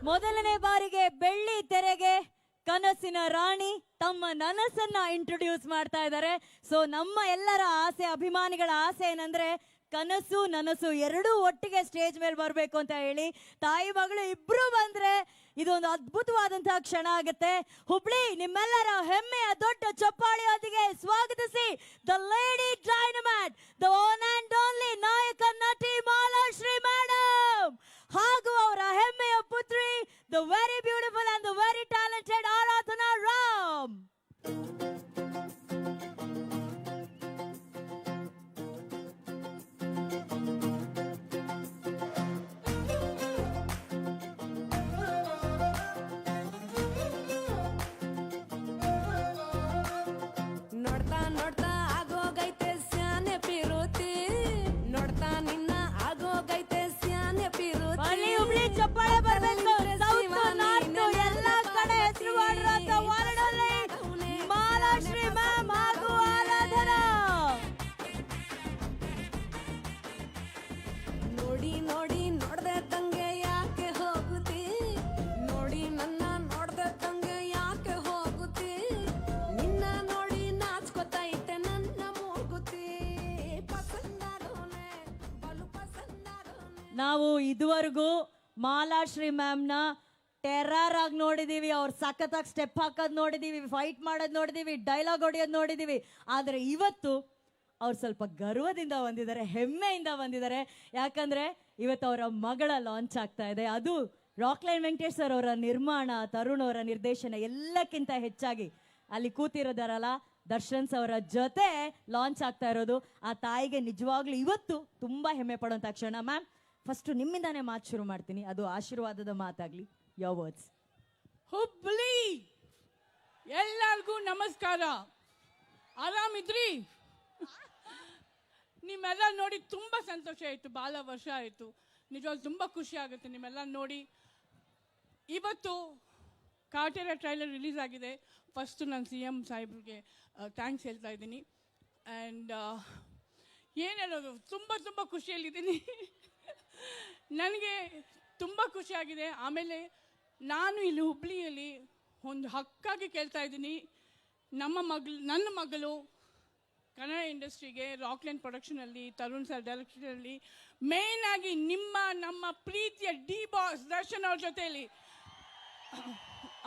ಮೊದಲನೇ ಬಾರಿಗೆ ಬೆಳ್ಳಿ ತೆರೆಗೆ ಕನಸಿನ ರಾಣಿ ತಮ್ಮ ನನಸನ್ನ ಇಂಟ್ರೊಡ್ಯೂಸ್ ಮಾಡ್ತಾ ಇದ್ದಾರೆ. ಸೊ ನಮ್ಮ ಎಲ್ಲರ ಆಸೆ, ಅಭಿಮಾನಿಗಳ ಆಸೆ ಏನಂದ್ರೆ ಕನಸು ನನಸು ಎರಡೂ ಒಟ್ಟಿಗೆ ಸ್ಟೇಜ್ ಮೇಲೆ ಬರಬೇಕು ಅಂತ ಹೇಳಿ. ತಾಯಿ ಮಗಳು ಇಬ್ರು ಬಂದ್ರೆ ಇದೊಂದು ಅದ್ಭುತವಾದಂತಹ ಕ್ಷಣ ಆಗುತ್ತೆ. ಹುಬ್ಳಿ ನಿಮ್ಮೆಲ್ಲರ ಹೆಮ್ಮೆಯ ದೊಡ್ಡ ಚಪ್ಪಾಳಿಯೊಂದಿಗೆ ಸ್ವಾಗತಿಸಿ the lady dynamite, the one and only ನಾಯಕ ನಟಿ ಮಾಲಾಶ್ರೀ ಮೇಡಮ್ ಹಾಗೂ ಅವರ ಹೆಮ್ಮೆಯ ಪುತ್ರಿ the very beautiful and the very talented Aradhana Ram. ನೋಡ್ತಾ ನೋಡ್ತಾ ಆಗೋಗೈತೆ ಸ್ಯಾನೆ ಪಿರುತಿ, ನೋಡ್ತಾ ನಿನ್ನ ಆಗೋಗೈತೆ ಸ್ಯಾನೆ ಪಿರುತಿ. ಅಲ್ಲಿ ಹುಬ್ಳಿ ಚಪ್ಪಾಳೆ ಬರಬೇಕು. ಸೌತ್ ನಾರ್ತ್ ಎಲ್ಲ ಕಡೆ ಹೆಸರು ಮಾಡಿರುವಂತ ವಾರಡಲ್ಲಿ ಮಾಲಾಶ್ರೀ ಮ್ಯಾಮ್ ಹಾಗೂ ಆರಾಧನಾ. ನೋಡಿ ನೋಡಿ ನೋಡ್ದೆ ತಂಗೆ ಯಾಕೆ ಹೋಗುತ್ತಿ, ನೋಡಿ ನನ್ನ ನೋಡ್ದೆ ತಂಗೆ ಯಾಕೆ ಹೋಗುತ್ತಿ, ನಿನ್ನ ನೋಡಿ ನಾಚ್ಕೊತೈತೆ ನನ್ನ ಮೂಗುತಿ. ಪಸಂದಾಗೋನೆ ಬಲು ಪಸಂದಾಗೋನೆ. ನಾವು ಇದುವರೆಗೂ ಮಾಲಾಶ್ರೀ ಮ್ಯಾಮ್ನ ಟೆರರ್ ಆಗಿ ನೋಡಿದೀವಿ, ಅವ್ರು ಸಖತ್ತಾಗಿ ಸ್ಟೆಪ್ ಹಾಕೋದು ನೋಡಿದೀವಿ, ಫೈಟ್ ಮಾಡೋದು ನೋಡಿದೀವಿ, ಡೈಲಾಗ್ ಹೊಡೆಯೋದು ನೋಡಿದೀವಿ. ಆದರೆ ಇವತ್ತು ಅವ್ರು ಸ್ವಲ್ಪ ಗರ್ವದಿಂದ ಬಂದಿದ್ದಾರೆ, ಹೆಮ್ಮೆಯಿಂದ ಬಂದಿದ್ದಾರೆ. ಯಾಕಂದ್ರೆ ಇವತ್ತು ಅವರ ಮಗಳ ಲಾಂಚ್ ಆಗ್ತಾ ಇದೆ. ಅದು ರಾಕ್ಲೈನ್ ವೆಂಕಟೇಶ್ ಸರ್ ಅವರ ನಿರ್ಮಾಣ, ತರುಣ್ ಅವರ ನಿರ್ದೇಶನ, ಎಲ್ಲಕ್ಕಿಂತ ಹೆಚ್ಚಾಗಿ ಅಲ್ಲಿ ಕೂತಿರೋದಾರಲ್ಲ ದರ್ಶನ್ಸ್ ಅವರ ಜೊತೆ ಲಾಂಚ್ ಆಗ್ತಾ ಇರೋದು. ಆ ತಾಯಿಗೆ ನಿಜವಾಗ್ಲೂ ಇವತ್ತು ತುಂಬಾ ಹೆಮ್ಮೆ ಪಡುವಂತ ಕ್ಷಣ. ಮ್ಯಾಮ್, ಫಸ್ಟ್ ನಿಮ್ಮಿಂದಾನೇ ಮಾತು ಶುರು ಮಾಡ್ತೀನಿ, ಅದು ಆಶೀರ್ವಾದದ ಮಾತಾಗ್ಲಿ. Your words. ಹುಬ್ಳಿ ಎಲ್ಲರಿಗೂ ನಮಸ್ಕಾರ. ಆರಾಮಿದ್ರಿ? ನಿಮ್ಮೆಲ್ಲ ನೋಡಿ ತುಂಬ ಸಂತೋಷ ಆಯಿತು. ಭಾಳ ವರ್ಷ ಆಯಿತು, ನಿಜವಾಗ್ಲೂ ತುಂಬ ಖುಷಿ ಆಗುತ್ತೆ ನಿಮ್ಮೆಲ್ಲ ನೋಡಿ. ಇವತ್ತು ಕಾಟೇರ ಟ್ರೈಲರ್ ರಿಲೀಸ್ ಆಗಿದೆ. ಫಸ್ಟು ನಾನು CM ಸಾಹೇಬ್ರಿಗೆ ಥ್ಯಾಂಕ್ಸ್ ಹೇಳ್ತಾ ಇದ್ದೀನಿ. ಆ್ಯಂಡ್ ಏನು ಹೇಳೋದು, ತುಂಬ ಖುಷಿಯಲ್ಲಿದ್ದೀನಿ. ನನಗೆ ತುಂಬ ಖುಷಿಯಾಗಿದೆ. ಆಮೇಲೆ ನಾನು ಇಲ್ಲಿ ಹುಬ್ಳಿಯಲ್ಲಿ ಒಂದು ಹಕ್ಕಾಗಿ ಕೇಳ್ತಾ ಇದ್ದೀನಿ, ನನ್ನ ಮಗಳು ಕನ್ನಡ ಇಂಡಸ್ಟ್ರಿಗೆ ರಾಕ್ಲೈನ್ ಪ್ರೊಡಕ್ಷನಲ್ಲಿ, ತರುಣ್ ಸರ್ ಡೈರೆಕ್ಷನಲ್ಲಿ, ಮೇನ್ ಆಗಿ ನಮ್ಮ ಪ್ರೀತಿಯ ಡಿ ಬಾಸ್ ದರ್ಶನ್ ಅವ್ರ ಜೊತೆಯಲ್ಲಿ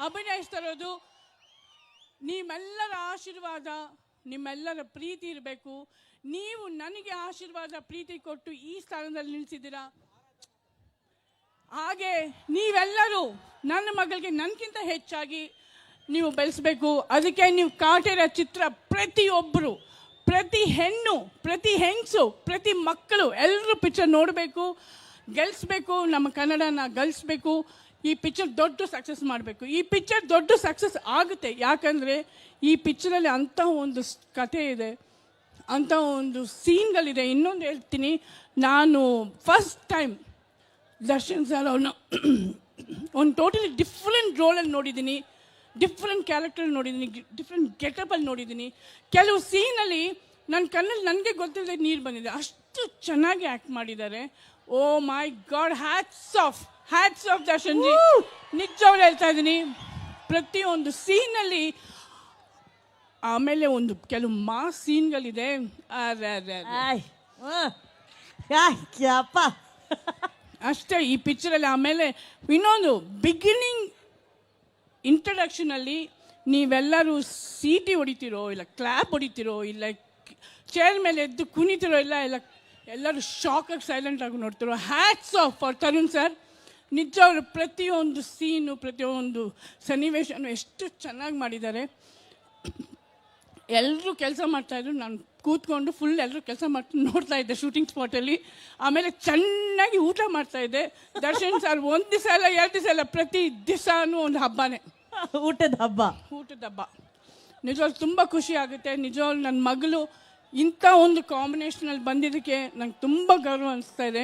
ಅಭಿನಯಿಸ್ತಿರೋದು. ನಿಮ್ಮೆಲ್ಲರ ಆಶೀರ್ವಾದ, ನಿಮ್ಮೆಲ್ಲರ ಪ್ರೀತಿ ಇರಬೇಕು. ನೀವು ನನಗೆ ಆಶೀರ್ವಾದ ಪ್ರೀತಿ ಕೊಟ್ಟು ಈ ಸ್ಥಾನದಲ್ಲಿ ನಿಲ್ಲಿಸಿದ್ದೀರಾ. ಹಾಗೆ ನೀವೆಲ್ಲರೂ ನನ್ನ ಮಗಳಿಗೆ ನನಗಿಂತ ಹೆಚ್ಚಾಗಿ ನೀವು ಬೆಳೆಸಬೇಕು. ಅದಕ್ಕೆ ನೀವು ಕಾಟೇರ ಚಿತ್ರ ಪ್ರತಿಯೊಬ್ಬರು, ಪ್ರತಿ ಹೆಣ್ಣು, ಪ್ರತಿ ಹೆಂಗಸು, ಪ್ರತಿ ಮಕ್ಕಳು ಎಲ್ಲರೂ ಪಿಕ್ಚರ್ ನೋಡಬೇಕು, ಗೆಲ್ಲಿಸ್ಬೇಕು, ನಮ್ಮ ಕನ್ನಡನ ಗೆಲ್ಲಿಸ್ಬೇಕು. ಈ ಪಿಕ್ಚರ್ ದೊಡ್ಡ ಸಕ್ಸಸ್ ಮಾಡಬೇಕು. ಈ ಪಿಕ್ಚರ್ ದೊಡ್ಡ ಸಕ್ಸಸ್ ಆಗುತ್ತೆ. ಯಾಕಂದರೆ ಈ ಪಿಕ್ಚರಲ್ಲಿ ಅಂಥ ಒಂದು ಕಥೆ ಇದೆ, ಅಂಥ ಒಂದು ಸೀನ್ಗಳಿದೆ. ಇನ್ನೊಂದು ಹೇಳ್ತೀನಿ, ನಾನು ಫಸ್ಟ್ ಟೈಮ್ ದರ್ಶನ್ ಸರ್ ಅವ್ರನ್ನ ಒಂದು ಟೋಟಲಿ ಡಿಫ್ರೆಂಟ್ ರೋಲಲ್ಲಿ ನೋಡಿದ್ದೀನಿ, ಡಿಫ್ರೆಂಟ್ ಕ್ಯಾರೆಕ್ಟರ್ ನೋಡಿದ್ದೀನಿ, ಡಿಫ್ರೆಂಟ್ ಗೆಟಪಲ್ಲಿ ನೋಡಿದ್ದೀನಿ. ಕೆಲವು ಸೀನಲ್ಲಿ ನನ್ನ ಕಣ್ಣಲ್ಲಿ ನನಗೆ ಗೊತ್ತಿಲ್ಲದೆ ನೀರು ಬಂದಿದೆ, ಅಷ್ಟು ಚೆನ್ನಾಗಿ ಆ್ಯಕ್ಟ್ ಮಾಡಿದ್ದಾರೆ. Oh my God, hats off Darshan ji. ನಿಜವಾಗ್ಲೂ ಹೇಳ್ತಾ ಇದ್ದೀನಿ, ಪ್ರತಿಯೊಂದು ಸೀನಲ್ಲಿ. ಆಮೇಲೆ ಒಂದು ಕೆಲವು ಮಾಸ್ ಸೀನ್ಗಳಿದೆ. ಅಷ್ಟೇ ಈ ಪಿಕ್ಚರಲ್ಲಿ. ಆಮೇಲೆ ಇನ್ನೊಂದು ಬಿಗಿನಿಂಗ್ ಇಂಟ್ರಡಕ್ಷನಲ್ಲಿ ನೀವೆಲ್ಲರೂ ಸೀಟಿ ಹೊಡಿತೀರೋ ಇಲ್ಲ ಕ್ಲ್ಯಾಪ್ ಹೊಡಿತೀರೋ ಇಲ್ಲ ಚೇರ್ ಮೇಲೆ ಎದ್ದು ಕುಣಿತಿರೋ ಎಲ್ಲರೂ ಶಾಕಾಗಿ ಸೈಲೆಂಟ್ ಆಗಿ ನೋಡ್ತಿರೋ. Hats off for Tarun sir. ನಿಜ ಅವರು ಪ್ರತಿಯೊಂದು ಸೀನು ಪ್ರತಿಯೊಂದು ಸನ್ನಿವೇಶನೂ ಎಷ್ಟು ಚೆನ್ನಾಗಿ ಮಾಡಿದ್ದಾರೆ. ಎಲ್ಲರೂ ಕೆಲಸ ಮಾಡ್ತಾಯಿದ್ರು, ನಾನು ಕೂತ್ಕೊಂಡು ಫುಲ್ ಎಲ್ಲರೂ ಕೆಲಸ ಮಾಡ್ಕೊಂಡು ನೋಡ್ತಾ ಇದ್ದೆ ಶೂಟಿಂಗ್ ಸ್ಪಾಟಲ್ಲಿ. ಆಮೇಲೆ ಚೆನ್ನಾಗಿ ಊಟ ಮಾಡ್ತಾಯಿದ್ದೆ. ದರ್ಶನ್ ಸರ್ ಒಂದು ದಿವಸ ಅಲ್ಲ 2 ದಿವಸ ಅಲ್ಲ, ಪ್ರತಿ ದಿವಸನೂ ಒಂದು ಹಬ್ಬನೇ, ಊಟದ ಹಬ್ಬ. ನಿಜವಾಗ್ಲೂ ತುಂಬ ಖುಷಿ ಆಗುತ್ತೆ. ನಿಜವಾಗ್ಲೂ ನನ್ನ ಮಗಳು ಇಂಥ ಒಂದು ಕಾಂಬಿನೇಷನಲ್ಲಿ ಬಂದಿದ್ದಕ್ಕೆ ನಂಗೆ ತುಂಬ ಗೌರವ ಅನಿಸ್ತಾ ಇದೆ.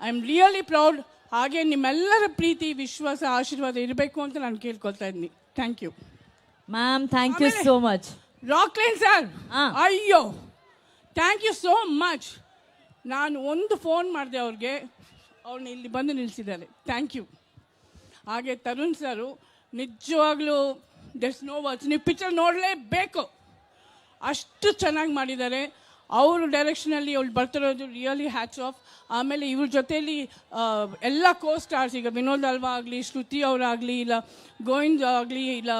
I am really proud. ಹಾಗೆ ನಿಮ್ಮೆಲ್ಲರ ಪ್ರೀತಿ ವಿಶ್ವಾಸ ಆಶೀರ್ವಾದ ಇರಬೇಕು ಅಂತ ನಾನು ಕೇಳ್ಕೊಳ್ತಾ ಇದ್ದೀನಿ. Thank you ma'am. Thank you so much. Rockline sir, ಅಯ್ಯೋ ಥ್ಯಾಂಕ್ ಯು ಸೋ ಮಚ್. ನಾನು ಒಂದು ಫೋನ್ ಮಾಡಿದೆ ಅವ್ರಿಗೆ, ಅವ್ರನ್ನ ಇಲ್ಲಿ ಬಂದು ನಿಲ್ಲಿಸಿದ್ದಾರೆ. Thank you. ಹಾಗೆ ತರುಣ್ ಸರು ನಿಜವಾಗ್ಲೂ ದೆರ್ಸ್ ನೋ ವರ್ಡ್ಸ್. ನೀವು ಪಿಕ್ಚರ್ ನೋಡಲೇಬೇಕು, ಅಷ್ಟು ಚೆನ್ನಾಗಿ ಮಾಡಿದ್ದಾರೆ. ಅವರು ಡೈರೆಕ್ಷನಲ್ಲಿ ಅವ್ಳು ಬರ್ತಿರೋದು ರಿಯಲಿ ಹ್ಯಾಟ್ಸ್ ಆಫ್. ಆಮೇಲೆ ಇವ್ರ ಜೊತೆಯಲ್ಲಿ ಎಲ್ಲ ಕೋ ಸ್ಟಾರ್ಸ್, ಈಗ ವಿನೋದ್ ಅಲ್ವಾ ಆಗಲಿ, ಶ್ರುತಿ ಅವರಾಗಲಿ, ಇಲ್ಲ ಗೋವಿಂದ್ ಆಗಲಿ, ಇಲ್ಲ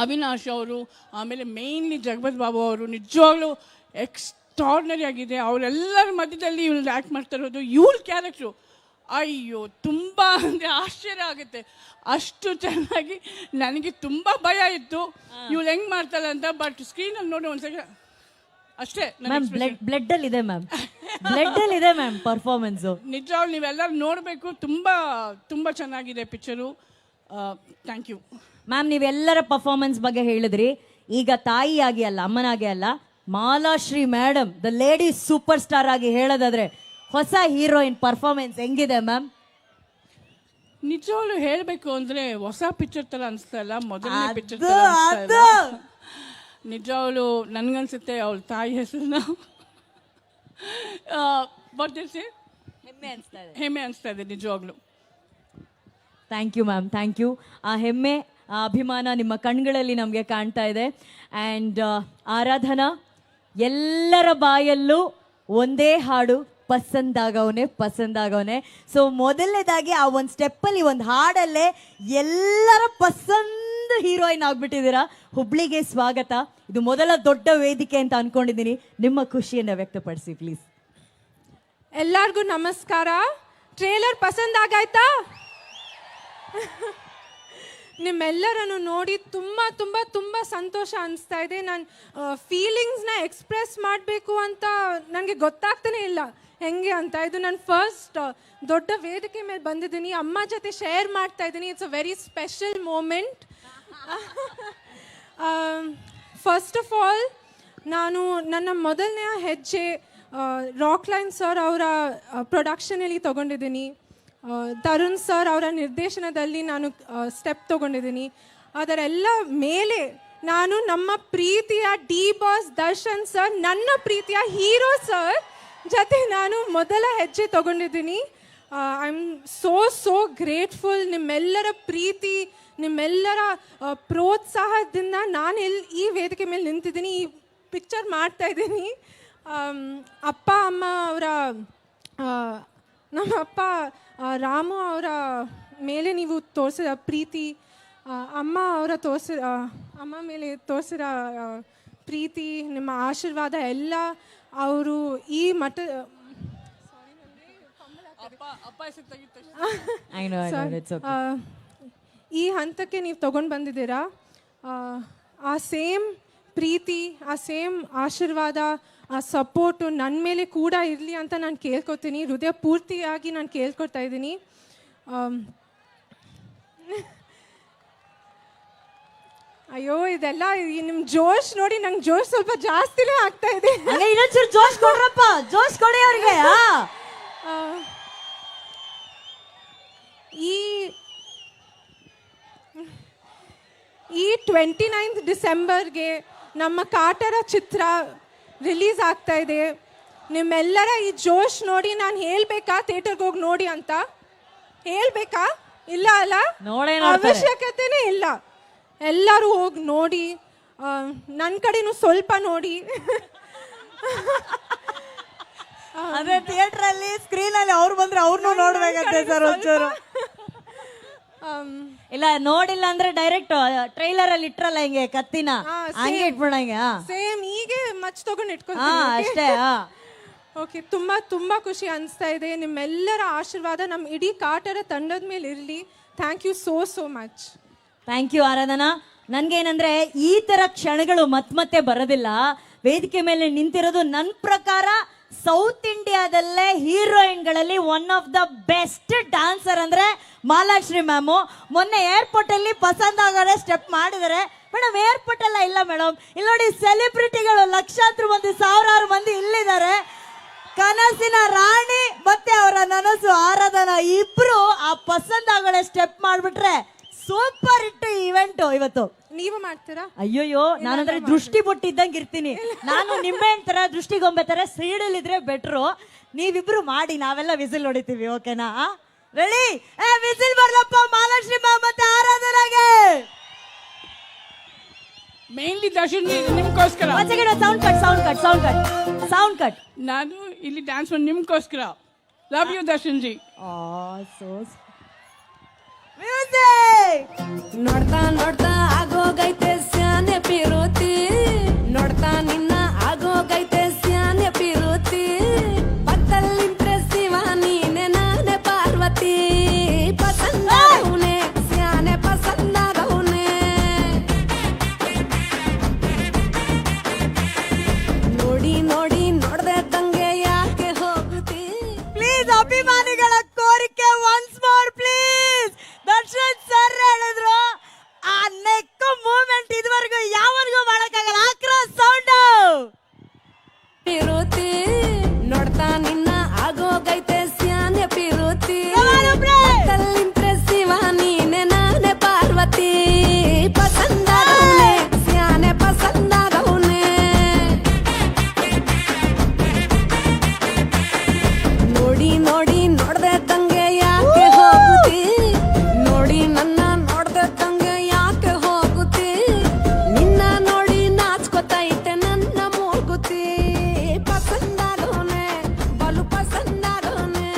ಅವಿನಾಶ್ ಅವರು, ಆಮೇಲೆ ಮೇಯ್ನ್ಲಿ ಜಗಪತ್ ಬಾಬು ಅವರು, ನಿಜವಾಗ್ಲೂ ಎಕ್ಸ್ಟ್ರಾರ್ಡಿನರಿ ಆಗಿದೆ. ಅವರೆಲ್ಲರ ಮಧ್ಯದಲ್ಲಿ ಇವ್ಳು ಆ್ಯಕ್ಟ್ ಮಾಡ್ತಾ ಇರೋದು, ಇವ್ಳ ಕ್ಯಾರೆಕ್ಟ್ರು ಅಯ್ಯೋ ತುಂಬ ಅಂದರೆ ಆಶ್ಚರ್ಯ ಆಗುತ್ತೆ. ಅಷ್ಟು ಚೆನ್ನಾಗಿ, ನನಗೆ ತುಂಬ ಭಯ ಇತ್ತು ಇವಳು ಹೆಂಗೆ ಮಾಡ್ತಾಳೆ ಅಂತ. ಬಟ್ ಸ್ಕ್ರೀನಲ್ಲಿ ನೋಡಿ ಒಂದ್ಸಲ ಅಷ್ಟೇ. ಬ್ಲಡ್ ಅಲ್ಲಿ ಇದೆ ಮ್ಯಾಮ್, ಬ್ಲಡ್ ಅಲ್ಲಿ ಇದೆ ಮ್ಯಾಮ್ ಪರ್ಫಾರ್ಮೆನ್ಸು. ನಿಜವಾಗ್ಲೂ ನೀವೆಲ್ಲರೂ ನೋಡಬೇಕು, ತುಂಬ ತುಂಬ ಚೆನ್ನಾಗಿದೆ ಪಿಕ್ಚರು. Thank you ma'am. ನೀವೆಲ್ಲರ ಪರ್ಫಾರ್ಮೆನ್ಸ್ ಬಗ್ಗೆ ಹೇಳಿದ್ರಿ. ಈಗ ತಾಯಿಯಾಗಿ ಅಲ್ಲ, ಅಮ್ಮನಾಗಿ ಅಲ್ಲ, Malashree madam the lady superstar ಆಗಿ ಹೇಳೋದಾದ್ರೆ ಹೊಸ ಹೀರೋಯಿನ್ ಪರ್ಫಾರ್ಮೆನ್ಸ್ ಹೆಂಗಿದೆ ಮ್ಯಾಮ್? ನಿಜವಾಗ್ಲೂ ಹೇಳಬೇಕು ಅಂದರೆ ಹೊಸ ಪಿಕ್ಚರ್ ಥರ ಅನಿಸ್ತಾ ಇಲ್ಲ, ಮೊದಲನೇ ಪಿಕ್ಚರ್ ನಿಜವಾಗ್ಲೂ ನನಗನ್ಸುತ್ತೆ. ಅವಳ ತಾಯಿ ಹೆಸರನ್ನ ಹೆಮ್ಮೆ ಅನಿಸ್ತಾ ಇದೆ ನಿಜವಾಗ್ಲೂ. Thank you ma'am, thank you. ಆ ಹೆಮ್ಮೆ, ಆ ಅಭಿಮಾನ ನಿಮ್ಮ ಕಣ್ಗಳಲ್ಲಿ ನಮಗೆ ಕಾಣ್ತಾ ಇದೆ. ಆ್ಯಂಡ್ ಆರಾಧನಾ, ಎಲ್ಲರ ಬಾಯಲ್ಲೂ ಒಂದೇ ಹಾಡು, ಪಸಂದಾಗವನೆ. ಸೊ ಮೊದಲನೇದಾಗಿ ಆ ಒಂದು ಸ್ಟೆಪ್ಪಲ್ಲಿ, ಒಂದು ಹಾಡಲ್ಲೇ ಎಲ್ಲರ ಪಸಂದ್ ಹೀರೋಯಿನ್ ಆಗ್ಬಿಟ್ಟಿದ್ದೀರಾ. ಹುಬ್ಳಿಗೆ ಸ್ವಾಗತ. ಇದು ಮೊದಲ ದೊಡ್ಡ ವೇದಿಕೆ ಅಂತ ಅನ್ಕೊಂಡಿದ್ದೀನಿ. ನಿಮ್ಮ ಖುಷಿಯನ್ನು ವ್ಯಕ್ತಪಡಿಸಿ ಪ್ಲೀಸ್. ಎಲ್ಲರಿಗೂ ನಮಸ್ಕಾರ. ಟ್ರೇಲರ್ ಪಸಂದ್ ಆಗಾಯ್ತಾ? ನಿಮ್ಮೆಲ್ಲರನ್ನು ನೋಡಿ ತುಂಬ ತುಂಬ ತುಂಬ ಸಂತೋಷ ಅನಿಸ್ತಾ ಇದೆ. ನಾನು ಫೀಲಿಂಗ್ಸ್ನ ಎಕ್ಸ್ಪ್ರೆಸ್ ಮಾಡಬೇಕು ಅಂತ ನನಗೆ ಗೊತ್ತಾಗ್ತಾನೆ ಇಲ್ಲ ಹೆಂಗೆ ಅಂತ. ಇದು ನಾನು ಫಸ್ಟ್ ದೊಡ್ಡ ವೇದಿಕೆ ಮೇಲೆ ಬಂದಿದ್ದೀನಿ, ಅಮ್ಮ ಜೊತೆ ಶೇರ್ ಮಾಡ್ತಾ ಇದ್ದೀನಿ. It's a very special moment. First of all, ನಾನು ನನ್ನ ಮೊದಲನೆಯ ಹೆಜ್ಜೆ ರಾಕ್ಲೈನ್ ಸರ್ ಅವರ ಪ್ರೊಡಕ್ಷನಲ್ಲಿ ತೊಗೊಂಡಿದ್ದೀನಿ. ತರುಣ್ ಸರ್ ಅವರ ನಿರ್ದೇಶನದಲ್ಲಿ ನಾನು ಸ್ಟೆಪ್ ತೊಗೊಂಡಿದ್ದೀನಿ. ಅದರೆಲ್ಲ ಮೇಲೆ ನಾನು ನಮ್ಮ ಪ್ರೀತಿಯ ಡಿ ಬಾಸ್ ದರ್ಶನ್ ಸರ್, ನನ್ನ ಪ್ರೀತಿಯ ಹೀರೋ ಸರ್ ಜೊತೆ ನಾನು ಮೊದಲ ಹೆಜ್ಜೆ ತೊಗೊಂಡಿದ್ದೀನಿ. I am so grateful. ನಿಮ್ಮೆಲ್ಲರ ಪ್ರೀತಿ, ನಿಮ್ಮೆಲ್ಲರ ಪ್ರೋತ್ಸಾಹದಿಂದ ನಾನು ಈ ವೇದಿಕೆ ಮೇಲೆ ನಿಂತಿದ್ದೀನಿ, ಈ ಪಿಕ್ಚರ್ ಮಾಡ್ತಾ ಇದ್ದೀನಿ. ಅಪ್ಪ ಅಮ್ಮ ಅವರ, ನಮ್ಮ ಅಪ್ಪ ರಾಮು ಅವರ ಮೇಲೆ ನೀವು ತೋರಿಸಿದ ಪ್ರೀತಿ, ಅಮ್ಮ ಮೇಲೆ ತೋರಿಸಿದ ಪ್ರೀತಿ, ನಿಮ್ಮ ಆಶೀರ್ವಾದ ಎಲ್ಲ ಅವರು ಈ ಮಟ್ಟ ಈ ಹಂತಕ್ಕೆ ನೀವು ತಗೊಂಡು ಬಂದಿದ್ದೀರಾ. ಆ ಸೇಮ್ ಪ್ರೀತಿ, ಆ ಸೇಮ್ ಆಶೀರ್ವಾದ, ಆ ಸಪೋರ್ಟು ನನ್ನ ಮೇಲೆ ಕೂಡ ಇರಲಿ ಅಂತ ನಾನು ಕೇಳ್ಕೊತೀನಿ. ಹೃದಯ ಪೂರ್ತಿಯಾಗಿ ನಾನು ಕೇಳ್ಕೊಳ್ತಾ ಇದ್ದೀನಿ. ಅಯ್ಯೋ, ಇದೆಲ್ಲ ನಿಮ್ಮ ಜೋಶ್ ನೋಡಿ ನಂಗೆ ಜೋಶ್ ಸ್ವಲ್ಪ ಜಾಸ್ತಿನೇ ಆಗ್ತಾ ಇದೆ. ಇನ್ನೊಂಚೂರು ಜೋಶ್ ಕೊಡ್ರಪ್ಪ, ಜೋಶ್ ಕೊಡಿ ಅವ್ರಿಗೆ. ಈ 29 ಡಿಸೆಂಬರ್ಗೆ ನಮ್ಮ ಕಾಟರ ಚಿತ್ರ ರಿಲೀಸ್ ಆಗ್ತಾ ಇದೆ. ನಿಮ್ಮೆಲ್ಲರ ಈ ಜೋಶ್ ನೋಡಿ ನಾನು ಹೇಳ್ಬೇಕಾ ಥಿಯೇಟರ್ಗೆ ಹೋಗಿ ನೋಡಿ ಅಂತ? ಹೇಳ್ಬೇಕಾ? ಇಲ್ಲ ಅಲ್ಲ, ಅವಶ್ಯಕತೆನೇ ಇಲ್ಲ. ಎಲ್ಲರೂ ಹೋಗಿ ನೋಡಿ, ನನ್ನ ಕಡೆನೂ ಸ್ವಲ್ಪ ನೋಡಿ. ಅದೇ ಥಿಯೇಟರ್ ಅಲ್ಲಿ ಸ್ಕ್ರೀನ್ ಅಲ್ಲಿ ಅವ್ರು ಬಂದ್ರೆ ಅವ್ರನ್ನೂ ನೋಡ್ಬೇಕಂತೆ ಸರ್ ಒಂಚೂರು. ಇಲ್ಲ ನೋಡಿಲ್ಲ ಅಂದ್ರೆ ಡೈರೆಕ್ಟ್ ಟ್ರೈಲರ್ ಅಲ್ಲಿ ಇಟ್ರಲ್ಲ ಹಿಂಗೆ ಕತ್ತಿನ ಹಂಗೆ ಇಟ್ಬಿಡ ಹಿಂಗೆ. ಸೇಮ್ ಹೀಗೆ ಮಚ್ ತಗೊಂಡು ಹಾ ಇಟ್ಕೊಳ್ತೀನಿ. ಅಷ್ಟೇ. ಓಕೆ, ತುಂಬಾ ತುಂಬಾ ಖುಷಿ ಅನಿಸ್ತಾ ಇದೆ. ನಿಮ್ಮೆಲ್ಲರ ಆಶೀರ್ವಾದ ನಮ್ಮ ಇಡೀ ಕಾಟರ ತಂಡದ ಮೇಲೆ ಇರಲಿ. Thank you so much. Thank you Aradhana. ನನ್ಗೇನಂದ್ರೆ ಈ ತರ ಕ್ಷಣಗಳು ಮತ್ತೆ ಬರೋದಿಲ್ಲ. ವೇದಿಕೆ ಮೇಲೆ ನಿಂತಿರೋದು ನನ್ನ ಪ್ರಕಾರ ಸೌತ್ ಇಂಡಿಯಾದಲ್ಲೇ ಹೀರೋಯಿನ್ಗಳಲ್ಲಿ one of the best dancer ಅಂದ್ರೆ ಮಾಲಾಶ್ರೀ ಮ್ಯಾಮು. ಮೊನ್ನೆ ಏರ್ಪೋರ್ಟ್ ಅಲ್ಲಿ ಪಸಂದ್ ಆಗೋರೆ ಸ್ಟೆಪ್ ಮಾಡಿದ್ದಾರೆ ಮೇಡಮ್. ಏರ್ಪೋರ್ಟ್ ಎಲ್ಲ ಇಲ್ಲ ಮೇಡಮ್, ಇಲ್ಲಿ ನೋಡಿ ಸೆಲೆಬ್ರಿಟಿಗಳು ಲಕ್ಷಾಂತರ ಮಂದಿ ಸಾವಿರಾರು ಮಂದಿ ಇಲ್ಲಿದ್ದಾರೆ. ಕನಸಿನ ರಾಣಿ ಮತ್ತೆ ಅವರ ನನಸು ಆರಾಧನಾ ಇಬ್ರು ಆ ಪಸಂದ್ ಆಗೋಳೆ ಸ್ಟೆಪ್ ಮಾಡ್ಬಿಟ್ರೆ ಸೂಪರ್ ಹಿಟ್ ಇವೆಂಟ್ ಇವತ್ತು. ನೀವು ಮಾಡ್ತೀರಾ? ಅಯ್ಯೋಯ್ಯೋ, ನಾನಂದ್ರೆ ದೃಷ್ಟಿ ಬೊಟ್ಟಿದ್ದಂಗೆ ಇರ್ತೀನಿ ನಾನು. ನಿಂಬೆಹಣ್ಣು ತರ ದೃಷ್ಟಿಗೊಂಬೆ ತರ ಸೈಡಲ್ಲಿ ಇದ್ರೆ ಬೆಟ್ರು. ನೀವಿಬ್ರು ಮಾಡಿ, ನಾವೆಲ್ಲ ವಿಸಿಲ್ ಹೊಡಿತೀವಿ. ಓಕೆನಾ? ರೆಡಿ? ವಿಸಿಲ್ ಬರ್ಲಪ್ಪ ಮಾಲಾಶ್ರೀ ಮತ್ತೆ ಆರಾಧನಾಗೆ. ಮೇನ್ಲಿ ದರ್ಶನ್ ನಿಮ್ಗೋಸ್ಕರ. Sound cut. ನಾನು ಇಲ್ಲಿ ಡ್ಯಾನ್ಸ್ ಮಾಡಿ ನಿಮ್ಗೋಸ್ಕರ. Love you Darshan ji. ನೋಡ್ತಾ ನೋಡ್ತಾ ಆಗೋಗೈತೆ ಸ್ಯಾನೆ ಪಿರುತಿ, ನೋಡ್ತಾ ನಿನ್ನ ಆಗೋಗೈತೆ ಸ್ಯಾನೆ ಪಿರುತಿ. ಪಕ್ಕಲ್ಲಿಂತ್ರೆ ಶಿವ ನೀನೆ ನಾನೇ ಪಾರ್ವತಿ. ಪಸಂದಾಗವ್ನೆ ಸ್ಯಾನೆ ಪಸಂದಾಗವ್ನೆ. ನೋಡಿ ನೋಡಿ ನೋಡ್ದೆ ತಂಗೆ ಯಾಕೆ ಹೋಗುತ್ತಿ. ಪ್ಲೀಸ್ ಅಭಿಮಾನಿಗಳ ಕೋರಿಕೆ once more please. Darshan sir ಹೇಳಿದ್ರು ಆ ನೆಕ್ ಮೂವ್ಮೆಂಟ್ ಇದುವರೆಗೂ ಯಾವರಿಗೂ ಮಾಡಕ್ಕಾಗಲ್ಲ. ಆಕ್ರೋಶ್ ಸೌಂಡ್. ಪಿರುತಿ ನೋಡ್ತಾ ನಿನ್ನ ಆಗೋಗೈತೆ ಸ್ಯಾನೆ ಪಿರುತಿ. ಕಲ್ಲಿಂತ್ರೆ ಶಿವ ನೀನೆ ನಾನೇ ಪಾರ್ವತಿ. ಪಸಂದಾಗವ್ನೆ ಸ್ಯಾನೆ ಪಸಂದಾಗವ್ನೆ. ನೋಡಿ ನೋಡಿ ನೋಡ್ದೆ ತಂಗೆ ಯಾಕೆ ಹೋಗುತ್ತಿ. ನೋಡಿ ನನ್ನ ನೋಡ್ದೆ ತಂಗೆ ಯಾಕೆ ಹೋಗುತ್ತಿ. ನಿನ್ನ ನೋಡಿ ನಾಚ್ಕೊತೈತೆ ನನ್ನ ಮೂಗುತಿ. ಪಸಂದಾಗವ್ನೆ ಬಲು ಪಸಂದಾಗವ್ನೆ.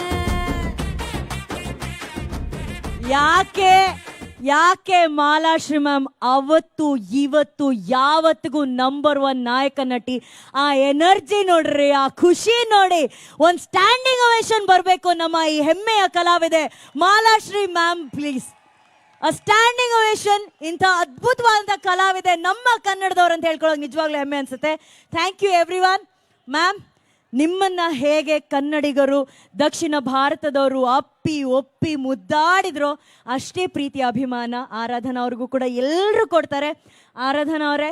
ಯಾಕೆ ಮಾಲಾಶ್ರೀ ಮ್ಯಾಮ್ ಅವತ್ತು ಇವತ್ತು ಯಾವತ್ತಿಗೂ ನಂಬರ್ 1 ನಾಯಕ ನಟಿ. ಆ ಎನರ್ಜಿ ನೋಡ್ರಿ, ಆ ಖುಷಿ ನೋಡಿ. ಒಂದು ಸ್ಟ್ಯಾಂಡಿಂಗ್ ಓವೇಷನ್ ಬರಬೇಕು ನಮ್ಮ ಈ ಹೆಮ್ಮೆಯ ಕಲಾವಿದೆ ಮಾಲಾಶ್ರೀ ಮ್ಯಾಮ್. ಪ್ಲೀಸ್ ಆ ಸ್ಟ್ಯಾಂಡಿಂಗ್ ಓವೇಷನ್. ಇಂಥ ಅದ್ಭುತವಾದಂಥ ಕಲಾವಿದೆ ನಮ್ಮ ಕನ್ನಡದವ್ರು ಅಂತ ಹೇಳ್ಕೊಳ್ಳೋಕೆ ನಿಜವಾಗ್ಲೂ ಹೆಮ್ಮೆ ಅನ್ಸುತ್ತೆ. Thank you everyone. Ma'am, ನಿಮ್ಮನ್ನ ಹೇಗೆ ಕನ್ನಡಿಗರು ದಕ್ಷಿಣ ಭಾರತದವರು ಅಪ್ಪಿ ಒಪ್ಪಿ ಮುದ್ದಾಡಿದ್ರು ಅಷ್ಟೇ ಪ್ರೀತಿ ಅಭಿಮಾನ ಆರಾಧನಾ ಅವ್ರಿಗೂ ಕೂಡ ಎಲ್ಲರೂ ಕೊಡ್ತಾರೆ. ಆರಾಧನಾ ಅವರೇ,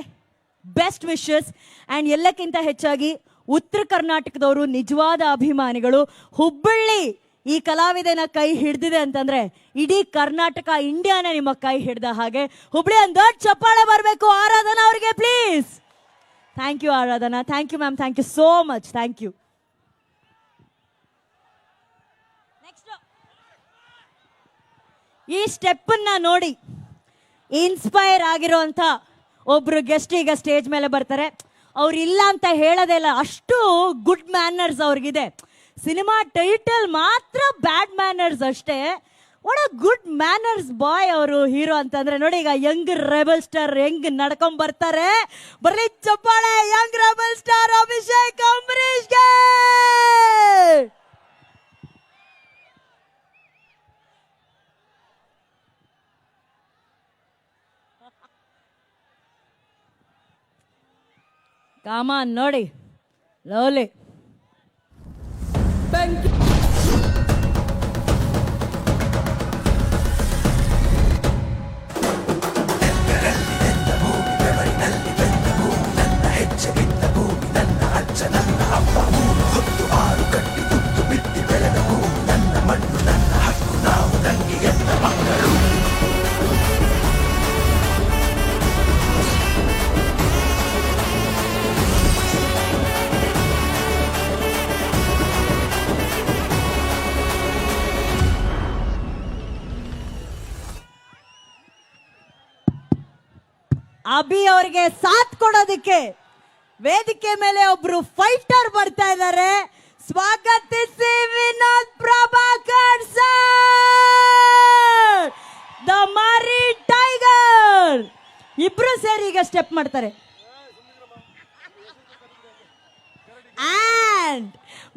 ಬೆಸ್ಟ್ ವಿಶಸ್. ಆ್ಯಂಡ್ ಎಲ್ಲಕ್ಕಿಂತ ಹೆಚ್ಚಾಗಿ ಉತ್ತರ ಕರ್ನಾಟಕದವರು ನಿಜವಾದ ಅಭಿಮಾನಿಗಳು. ಹುಬ್ಬಳ್ಳಿ ಈ ಕಲಾವಿದನ ಕೈ ಹಿಡ್ದಿದೆ ಅಂತಂದ್ರೆ ಇಡೀ ಕರ್ನಾಟಕ ಇಂಡಿಯಾನ ನಿಮ್ಮ ಕೈ ಹಿಡ್ದ ಹಾಗೆ. ಹುಬ್ಬಳ್ಳಿ ಒಂದು ದೊಡ್ಡ ಚಪ್ಪಾಳೆ ಬರಬೇಕು ಆರಾಧನಾ ಅವರಿಗೆ please. Thank you Aradhana. Thank you ma'am. Thank you so much. Thank you. ಈ ಸ್ಟೆಪ್ಪನ್ನ ನೋಡಿ ಇನ್ಸ್ಪೈರ್ ಆಗಿರೋಂಥ ಒಬ್ರು ಗೆಸ್ಟ್ ಈಗ ಸ್ಟೇಜ್ ಮೇಲೆ ಬರ್ತಾರೆ. ಅವ್ರು ಇಲ್ಲ ಅಂತ ಹೇಳೋದೇ ಇಲ್ಲ, ಅಷ್ಟು ಗುಡ್ ಮ್ಯಾನರ್ಸ್ ಅವ್ರಿಗಿದೆ. ಸಿನಿಮಾ ಟೈಟಲ್ ಮಾತ್ರ ಬ್ಯಾಡ್ ಮ್ಯಾನರ್ಸ್ ಅಷ್ಟೇ. ವಾಟ್ ಅ ಗುಡ್ ಮ್ಯಾನರ್ಸ್ ಬಾಯ್ ಅವರು ಹೀರೋ ಅಂತಂದ್ರೆ. ನೋಡಿ ಈಗ ಯಂಗ್ ರೆಬಲ್ ಸ್ಟಾರ್ ಹೆಂಗ್ ನಡ್ಕೊಂಡ್ ಬರ್ತಾರೆ. ಬರ್ಲಿ ಚಪ್ಪಾಳೆ ಯಂಗ್ ರೆಬಲ್ ಸ್ಟಾರ್ ಅಭಿಷೇಕ್ ಅಂಬರೀಷ್ಗೆ. ಕಾಮನ್ ನೋಡಿ, ಲವ್ಲಿ. ಅಭಿ ಅವರಿಗೆ ಸಾಥ್ ಕೊಡೋದಕ್ಕೆ ವೇದಿಕೆ ಮೇಲೆ ಒಬ್ರು ಫೈಟರ್ ಬರ್ತಾ ಇದ್ದಾರೆ. ಸ್ವಾಗತಿಸಿ ವಿನೋದ್ ಪ್ರಭಾಕರ್ ಸರ್, ದ ಮರಿ ಟೈಗರ್. ಇಬ್ರು ಸೇರಿ ಈಗ ಸ್ಟೆಪ್ ಮಾಡ್ತಾರೆ. ಅಂಡ್